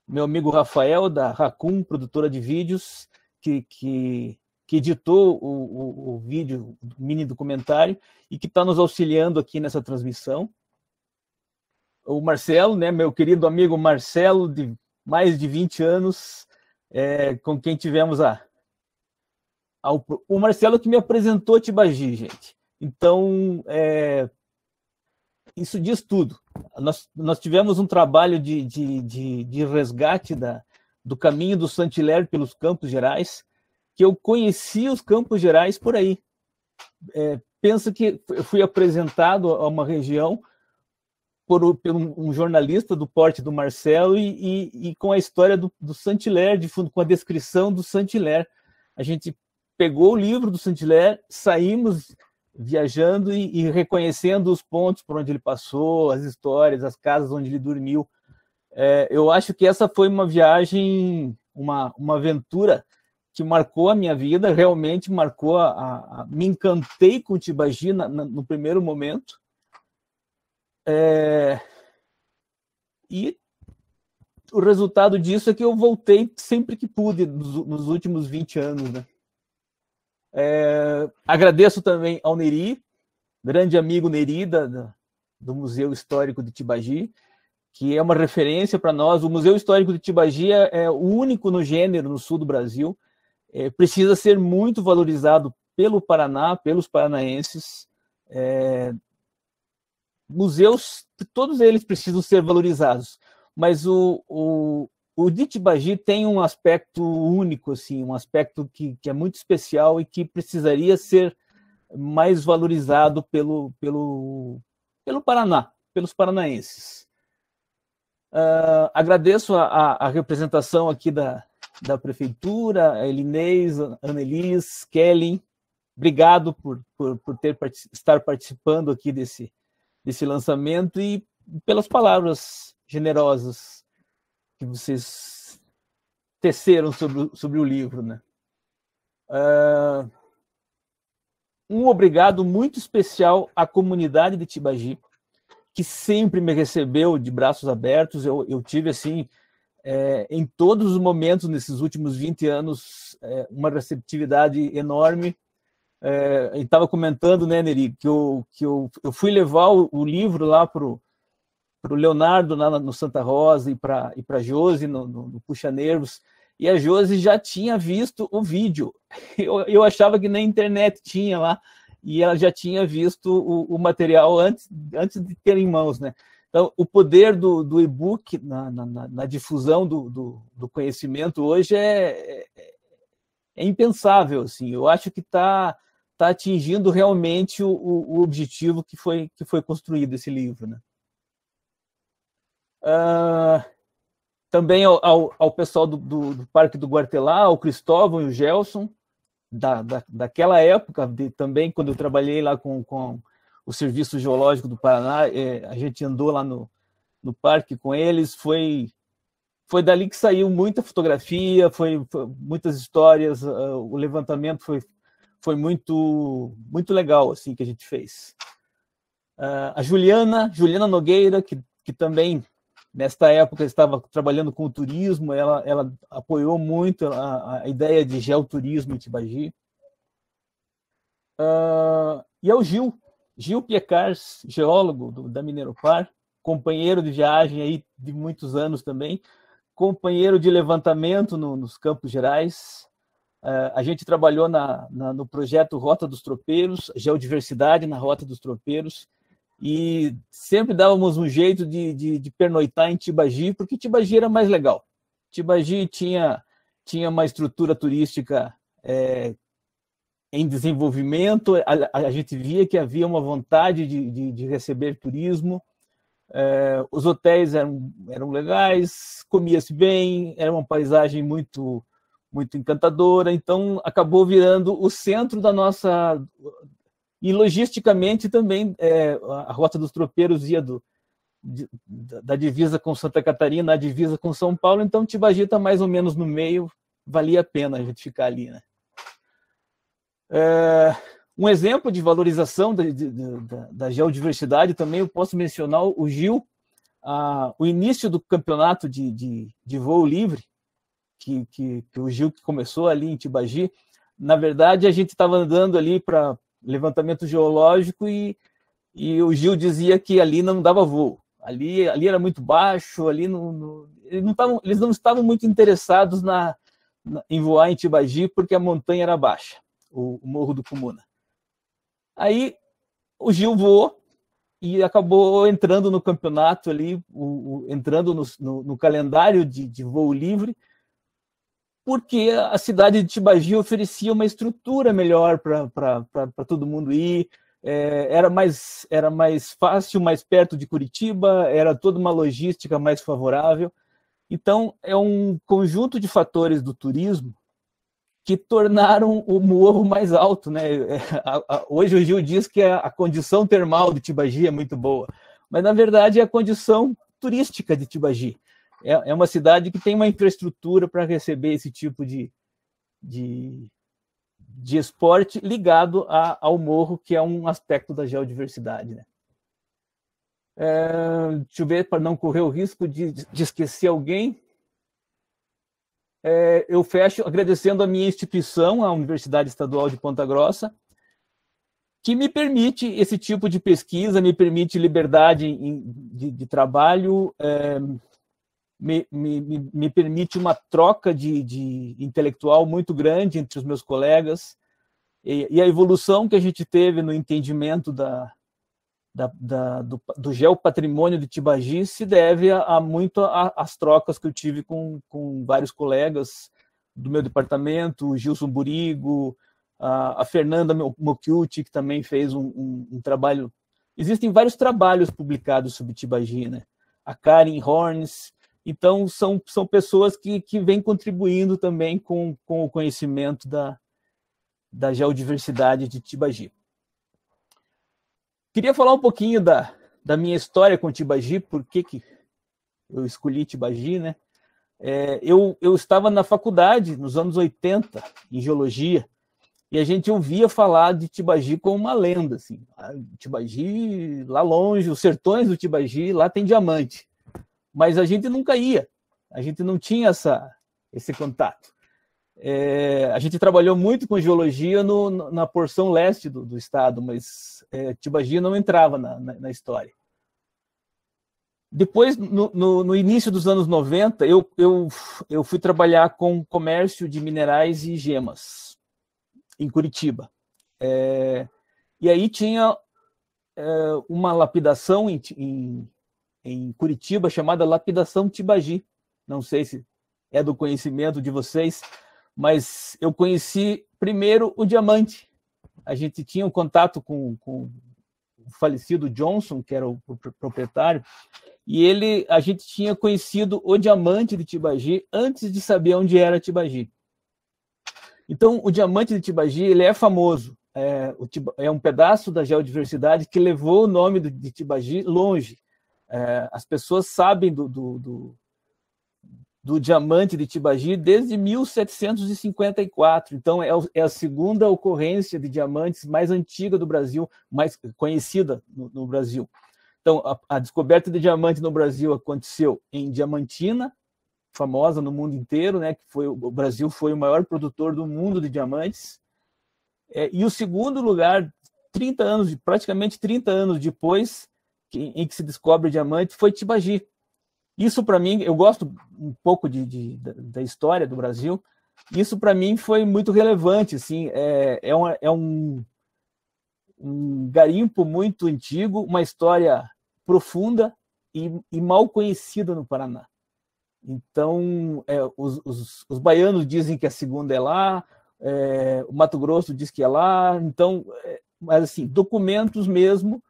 meu amigo Rafael, da Raccoon, produtora de vídeos, que editou o vídeo, o mini documentário, e que está nos auxiliando aqui nessa transmissão. O Marcelo, né, meu querido amigo Marcelo, de mais de 20 anos, com quem tivemos o Marcelo que me apresentou Tibagi, gente. Então, isso diz tudo. Nós tivemos um trabalho de resgate do caminho do Saint-Hilaire pelos Campos Gerais, que eu conheci os Campos Gerais por aí. Pensa que eu fui apresentado a uma região por um jornalista do porte do Marcelo e com a história do Saint-Hilaire, de fundo, com a descrição do Saint-Hilaire. A gente pegou o livro do Saint-Hilaire, saímos viajando e reconhecendo os pontos por onde ele passou, as histórias, as casas onde ele dormiu. Eu acho que essa foi uma viagem, uma aventura que marcou a minha vida, realmente marcou, me encantei com o Tibagi no primeiro momento. E o resultado disso é que eu voltei sempre que pude nos últimos 20 anos, né? Agradeço também ao Neri, grande amigo Neri do Museu Histórico de Tibagi, que é uma referência para nós. O Museu Histórico de Tibagi é o único no gênero no sul do Brasil. Precisa ser muito valorizado pelo Paraná, pelos paranaenses. Museus, todos eles precisam ser valorizados, mas o de Tibagi tem um aspecto único, assim, um aspecto que é muito especial e que precisaria ser mais valorizado pelo Paraná, pelos paranaenses. Agradeço a representação aqui da Prefeitura, a Elinês, Annelise, Kelly. Obrigado por estar participando aqui desse lançamento e pelas palavras generosas que vocês teceram sobre o livro, né? Um obrigado muito especial à comunidade de Tibagi, que sempre me recebeu de braços abertos. Eu tive, assim, em todos os momentos, nesses últimos 20 anos, uma receptividade enorme. Eu estava comentando, né, Neri, que eu fui levar o livro lá para o Leonardo, lá no Santa Rosa, e para a Josi, no Puxa Nervos, e a Josi já tinha visto o vídeo. Eu achava que na internet tinha lá, e ela já tinha visto o material antes de ter em mãos, né? Então, o poder do e-book na difusão do conhecimento hoje é impensável, assim. Eu acho que está atingindo realmente o objetivo que foi construído esse livro, né? Também ao pessoal do Parque do Guartelá, ao Cristóvão e o Gelson, daquela época, também quando eu trabalhei lá com o Serviço Geológico do Paraná, a gente andou lá no parque com eles, foi dali que saiu muita fotografia, foi muitas histórias, o levantamento foi muito legal assim que a gente fez. A Juliana Nogueira, que também nesta época estava trabalhando com o turismo, ela apoiou muito a ideia de geoturismo em Tibagi. E ao Gil Piecars, geólogo da Mineropar, companheiro de viagem aí de muitos anos também, companheiro de levantamento nos Campos Gerais. A gente trabalhou no projeto Rota dos Tropeiros, geodiversidade na Rota dos Tropeiros, e sempre dávamos um jeito de pernoitar em Tibagi, porque Tibagi era mais legal. Tibagi tinha uma estrutura turística em desenvolvimento, a gente via que havia uma vontade de receber turismo, os hotéis eram legais, comia-se bem, era uma paisagem muito encantadora, então acabou virando o centro da nossa... E logisticamente também, a Rota dos Tropeiros ia da divisa com Santa Catarina à divisa com São Paulo, então Tibagi está mais ou menos no meio, valia a pena a gente ficar ali, né? Um exemplo de valorização da geodiversidade também eu posso mencionar o Gil, o início do campeonato de voo livre, que o Gil que começou ali em Tibagi. Na verdade, a gente estava andando ali para levantamento geológico e o Gil dizia que ali não dava voo. Ali era muito baixo, ali eles não estavam muito interessados em voar em Tibagi porque a montanha era baixa, o Morro do Comuna. Aí o Gil voou e acabou entrando no campeonato ali, entrando no calendário de voo livre, porque a cidade de Tibagi oferecia uma estrutura melhor para todo mundo ir, era mais fácil, mais perto de Curitiba, era toda uma logística mais favorável. Então, é um conjunto de fatores do turismo que tornaram o morro mais alto, né? Hoje o Gil diz que a condição termal de Tibagi é muito boa, mas na verdade é a condição turística de Tibagi. É uma cidade que tem uma infraestrutura para receber esse tipo de esporte ligado ao morro, que é um aspecto da geodiversidade, né? Deixa eu ver, para não correr o risco de esquecer alguém. Eu fecho agradecendo a minha instituição, a Universidade Estadual de Ponta Grossa, que me permite esse tipo de pesquisa, me permite liberdade de trabalho, me permite uma troca de intelectual muito grande entre os meus colegas, e a evolução que a gente teve no entendimento do geopatrimônio de Tibagi se deve muito às trocas que eu tive com vários colegas do meu departamento, o Gilson Burigo, a Fernanda Mochiuti, que também fez um trabalho. Existem vários trabalhos publicados sobre Tibagi, né? A Karen Horns. Então, são pessoas que vêm contribuindo também com o conhecimento da geodiversidade de Tibagi. Queria falar um pouquinho da minha história com Tibagi, por que eu escolhi Tibagi, né? Eu estava na faculdade, nos anos 80, em geologia, e a gente ouvia falar de Tibagi como uma lenda, assim. Tibagi, lá longe, os sertões do Tibagi, lá tem diamante. Mas a gente nunca ia, a gente não tinha esse contato. A gente trabalhou muito com geologia na porção leste do estado, mas Tibagi não entrava na história. Depois, no início dos anos 90, eu fui trabalhar com comércio de minerais e gemas em Curitiba. E aí tinha uma lapidação em Curitiba chamada Lapidação Tibagi. Não sei se é do conhecimento de vocês, mas eu conheci primeiro o diamante. A gente tinha um contato com o falecido Johnson, que era o proprietário, e a gente tinha conhecido o diamante de Tibagi antes de saber onde era Tibagi. Então, o diamante de Tibagi, ele é famoso. É um pedaço da geodiversidade que levou o nome de Tibagi longe. As pessoas sabem do diamante de Tibagi desde 1754. Então, é a segunda ocorrência de diamantes mais antiga do Brasil, mais conhecida no Brasil. Então, a descoberta de diamante no Brasil aconteceu em Diamantina, famosa no mundo inteiro, né? Que o Brasil foi o maior produtor do mundo de diamantes. E o segundo lugar, praticamente 30 anos depois, em que se descobre diamante, foi Tibagi. Isso, para mim, eu gosto um pouco da história do Brasil, isso, para mim, foi muito relevante. Assim, é um garimpo muito antigo, uma história profunda e mal conhecida no Paraná. Então, os baianos dizem que a segunda é lá, o Mato Grosso diz que é lá. Então, mas assim, documentos mesmo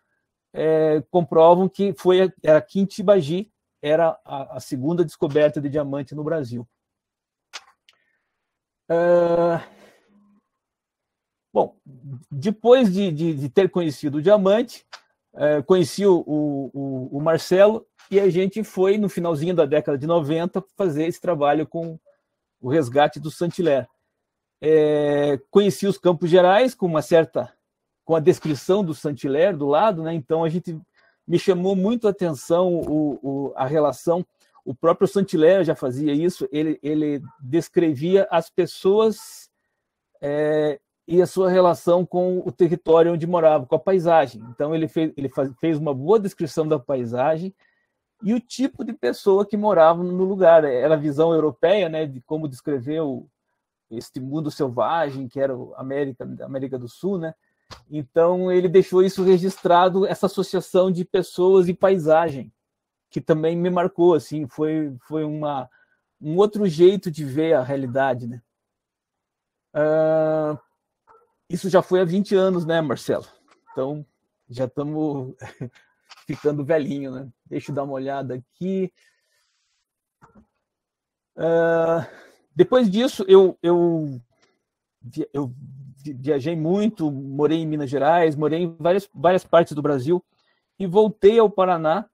comprovam que era aqui em Tibagi, era a segunda descoberta de diamante no Brasil. Bom, depois de ter conhecido o diamante, conheci o Marcelo, e a gente foi, no finalzinho da década de 90, fazer esse trabalho com o resgate do Saint-Hilaire. Conheci os Campos Gerais com a descrição do Saint-Hilaire do lado, né? Então me chamou muito a atenção a relação. O próprio Saint-Hilaire já fazia isso, ele descrevia as pessoas e a sua relação com o território onde morava, com a paisagem. Então, ele fez uma boa descrição da paisagem e o tipo de pessoa que morava no lugar. Era a visão europeia, né, de como descrever este mundo selvagem, que era a América do Sul, né? Então, ele deixou isso registrado, essa associação de pessoas e paisagem, que também me marcou. Assim, foi um outro jeito de ver a realidade, né? Isso já foi há 20 anos, né, Marcelo? Então, já estamos ficando velhinho, né? Deixa eu dar uma olhada aqui. Depois disso, eu viajei muito, morei em Minas Gerais, morei em várias partes do Brasil e voltei ao Paraná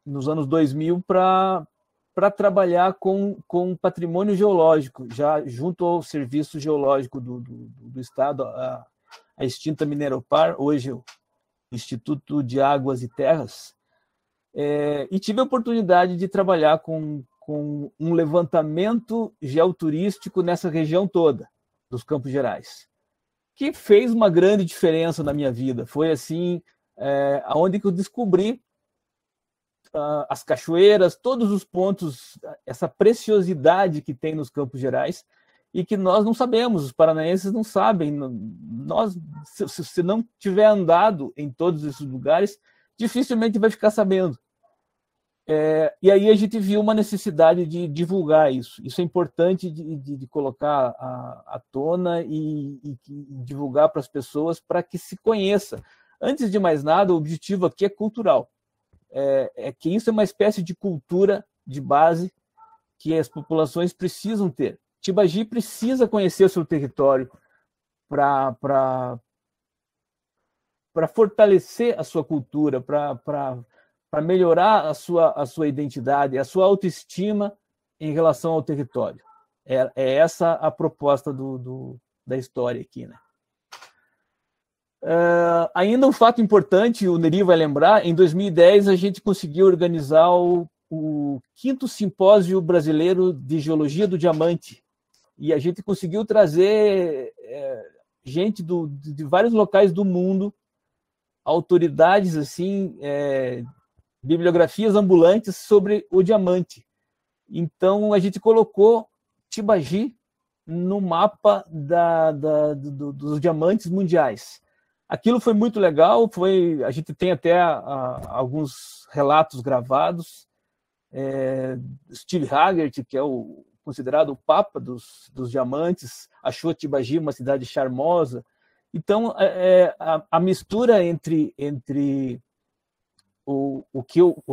nos anos 2000 para trabalhar com patrimônio geológico, já junto ao Serviço Geológico do Estado, a extinta Mineropar, hoje o Instituto de Águas e Terras, e tive a oportunidade de trabalhar com um levantamento geoturístico nessa região toda dos Campos Gerais, que fez uma grande diferença na minha vida. Foi assim, aonde que eu descobri as cachoeiras, todos os pontos, essa preciosidade que tem nos Campos Gerais e que nós não sabemos, os paranaenses não sabem. Se não tiver andado em todos esses lugares, dificilmente vai ficar sabendo. E aí a gente viu uma necessidade de divulgar isso. Isso é importante de colocar à tona e divulgar para as pessoas, para que se conheça. Antes de mais nada, o objetivo aqui é cultural. Que isso é uma espécie de cultura de base que as populações precisam ter. Tibagi precisa conhecer o seu território para fortalecer a sua cultura, para melhorar a sua identidade, a sua autoestima em relação ao território. É essa a proposta da história aqui, né? Ainda um fato importante, o Neri vai lembrar, em 2010 a gente conseguiu organizar o 5º Simpósio Brasileiro de Geologia do Diamante, e a gente conseguiu trazer gente de vários locais do mundo, autoridades, assim, bibliografias ambulantes sobre o diamante. Então a gente colocou Tibagi no mapa dos diamantes mundiais. Aquilo foi muito legal, a gente tem até alguns relatos gravados. Steve Haggart, que é considerado o papa dos diamantes, achou Tibagi uma cidade charmosa. Então, a mistura entre o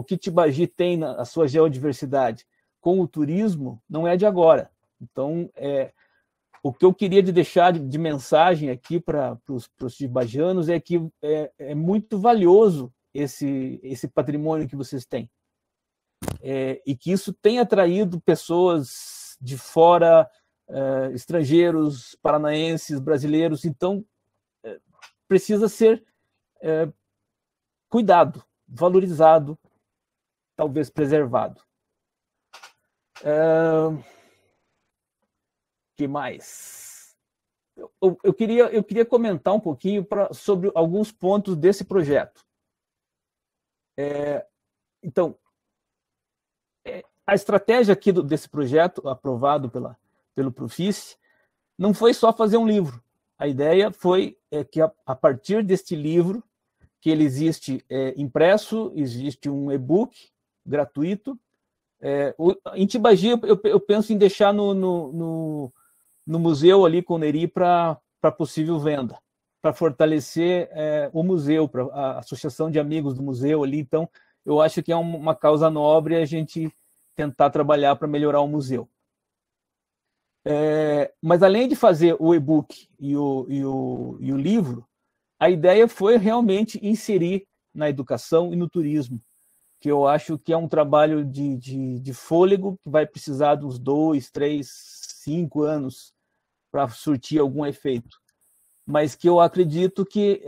que Tibagi tem na sua geodiversidade com o turismo não é de agora. Então, o que eu queria deixar de mensagem aqui para os tibagianos é que é muito valioso esse patrimônio que vocês têm. e que isso tem atraído pessoas de fora, estrangeiros, paranaenses, brasileiros. Então, precisa ser cuidado, valorizado, talvez preservado. Que mais? Eu queria comentar um pouquinho sobre alguns pontos desse projeto. Então, a estratégia aqui desse projeto, aprovado pelo Profice, não foi só fazer um livro. A ideia foi que, a partir deste livro, que ele existe impresso, existe um e-book gratuito. Em Tibagi, eu penso em deixar no museu ali com o Neri para possível venda, para fortalecer o museu, para a associação de amigos do museu ali. Então, eu acho que é uma causa nobre a gente tentar trabalhar para melhorar o museu. Mas, além de fazer o e-book e o livro, a ideia foi realmente inserir na educação e no turismo, que eu acho que é um trabalho de fôlego, que vai precisar de uns 2, 3, 5 anos para surtir algum efeito. Mas que eu acredito que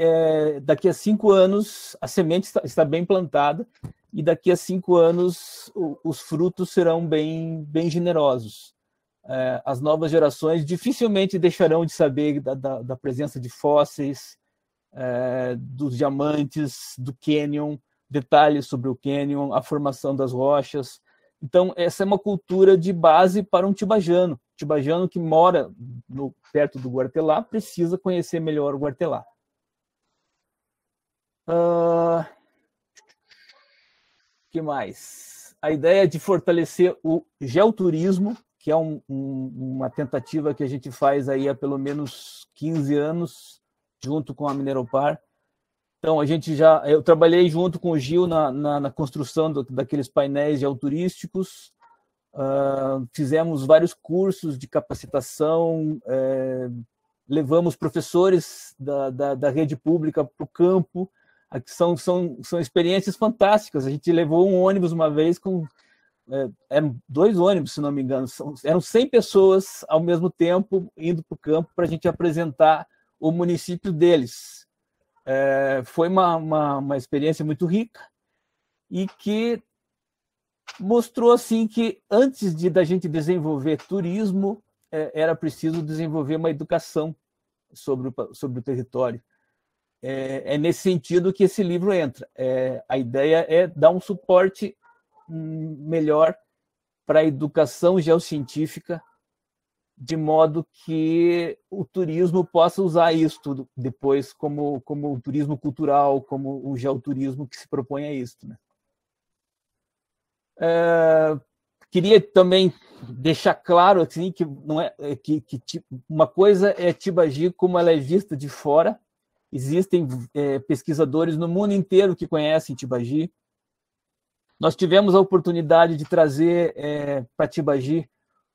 daqui a 5 anos a semente está bem plantada, e daqui a 5 anos os frutos serão bem generosos. As novas gerações dificilmente deixarão de saber da presença de fósseis, dos diamantes, do cânion, detalhes sobre o cânion, a formação das rochas. Então, essa é uma cultura de base para um tibajano. O tibajano que mora perto do Guartelá precisa conhecer melhor o Guartelá. Que mais? A ideia de fortalecer o geoturismo, que é uma tentativa que a gente faz aí há pelo menos 15 anos, junto com a Mineropar. Então, eu trabalhei junto com o Gil na construção daqueles painéis geoturísticos, fizemos vários cursos de capacitação, levamos professores da rede pública para o campo. São experiências fantásticas. A gente levou um ônibus uma vez eram 2 ônibus, se não me engano, eram 100 pessoas ao mesmo tempo indo para o campo para a gente apresentar o município deles. Foi uma experiência muito rica e que mostrou assim que antes da gente desenvolver turismo, era preciso desenvolver uma educação sobre o território. É nesse sentido que esse livro entra. A ideia é dar um suporte melhor para a educação geocientífica, de modo que o turismo possa usar isso depois como o turismo cultural, como o geoturismo que se propõe a isso, né? Queria também deixar claro assim, que não que uma coisa é Tibagi como ela é vista de fora. Existem pesquisadores no mundo inteiro que conhecem Tibagi. Nós tivemos a oportunidade de trazer para Tibagi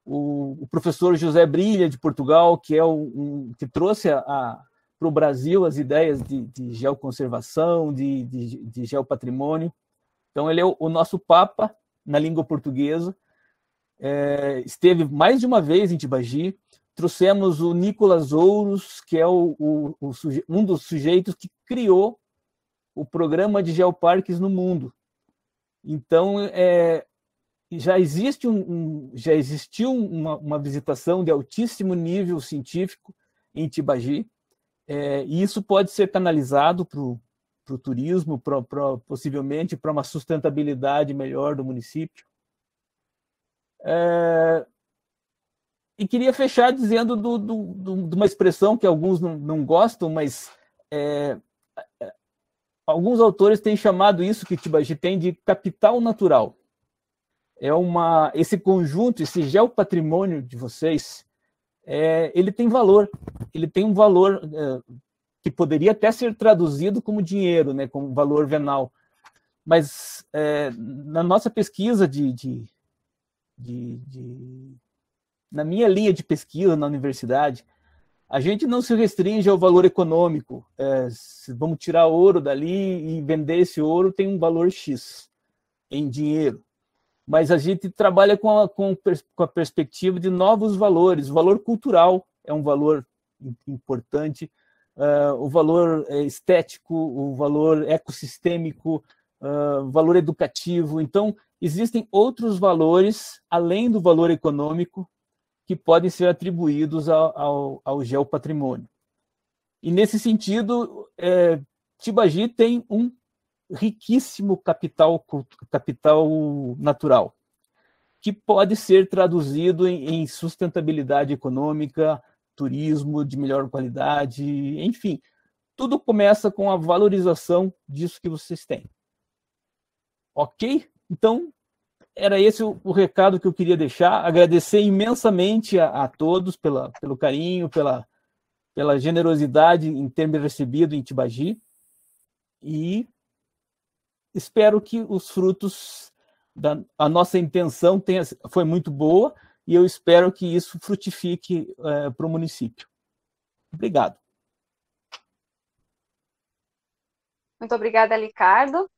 o professor José Brilha, de Portugal, que que trouxe para o Brasil as ideias de geoconservação, de geopatrimônio. Então, ele é o nosso Papa na língua portuguesa. Esteve mais de uma vez em Tibagi. Trouxemos o Nicolas Ouros, que é um dos sujeitos que criou o programa de geoparques no mundo. Então, já existiu uma visitação de altíssimo nível científico em Tibagi, e isso pode ser canalizado para o turismo, possivelmente para uma sustentabilidade melhor do município. E queria fechar dizendo de uma expressão que alguns não gostam, mas alguns autores têm chamado isso que Tibagi tem de capital natural. Esse conjunto, esse geopatrimônio de vocês, ele tem valor. Ele tem um valor que poderia até ser traduzido como dinheiro, né, como valor venal. Mas na nossa pesquisa na minha linha de pesquisa na universidade, a gente não se restringe ao valor econômico. Se vamos tirar ouro dali e vender esse ouro, tem um valor X em dinheiro. mas a gente trabalha com a perspectiva de novos valores. O valor cultural é um valor importante, o valor estético, o valor ecossistêmico, o valor educativo. Então, existem outros valores, além do valor econômico, que podem ser atribuídos ao geopatrimônio. E, nesse sentido, Tibagi tem um riquíssimo capital natural, que pode ser traduzido em sustentabilidade econômica, turismo de melhor qualidade, enfim. Tudo começa com a valorização disso que vocês têm. Ok? Então, era esse o recado que eu queria deixar. Agradecer imensamente a todos pelo carinho, pela generosidade em ter me recebido em Tibagi. E espero que os frutos a nossa intenção foi muito boa e eu espero que isso frutifique para o município. Obrigado.
Muito obrigada, Ricardo.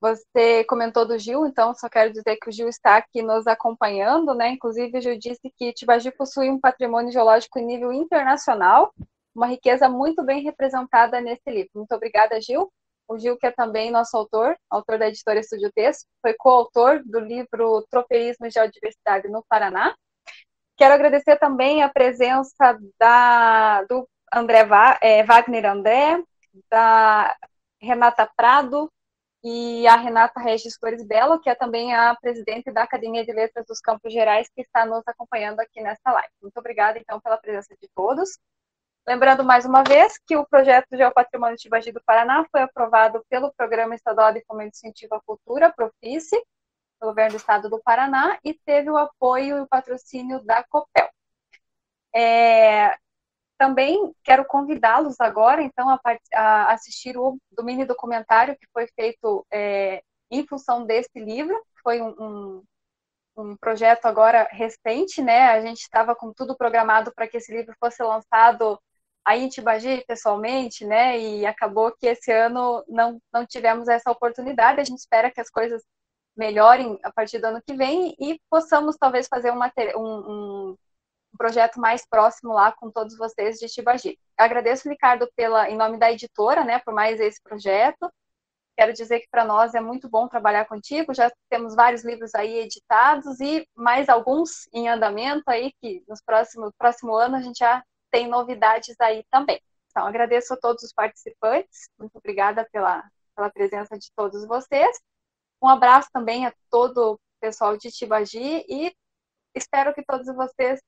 Você comentou do Gil, então só quero dizer que o Gil está aqui nos acompanhando, né? Inclusive, o Gil disse que Tibagi possui um patrimônio geológico em nível internacional, uma riqueza muito bem representada nesse livro. Muito obrigada, Gil. O Gil, que é também nosso autor da editora Estúdio Texto, foi coautor do livro Tropeirismo e Geodiversidade no Paraná. Quero agradecer também a presença do Wagner André, da Renata Prado e a Renata Regis Flores Belo, que é também a presidente da Academia de Letras dos Campos Gerais, que está nos acompanhando aqui nesta live. Muito obrigada, então, pela presença de todos. Lembrando mais uma vez que o projeto Geopatrimônio Tibagi do Paraná foi aprovado pelo Programa Estadual de Fomento e Incentivo à Cultura, PROFICE, pelo Governo do Estado do Paraná, e teve o apoio e o patrocínio da COPEL. Também quero convidá-los agora, então, a assistir o mini documentário que foi feito em função desse livro. Foi um projeto agora recente, né? A gente estava com tudo programado para que esse livro fosse lançado aí em Tibagi, pessoalmente, né? E acabou que esse ano não tivemos essa oportunidade. A gente espera que as coisas melhorem a partir do ano que vem e possamos talvez fazer um projeto mais próximo lá com todos vocês de Tibagi. Agradeço, Ricardo, em nome da editora, né, por mais esse projeto. Quero dizer que para nós é muito bom trabalhar contigo, já temos vários livros aí editados e mais alguns em andamento aí, que no próximo ano a gente já tem novidades aí também. Então, agradeço a todos os participantes, muito obrigada pela presença de todos vocês. Um abraço também a todo o pessoal de Tibagi e espero que todos vocês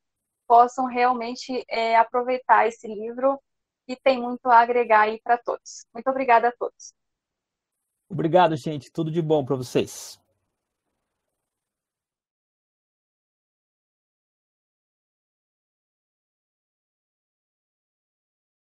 possam realmente aproveitar esse livro e tem muito a agregar aí para todos. Muito obrigada a todos.
Obrigado, gente. Tudo de bom para vocês.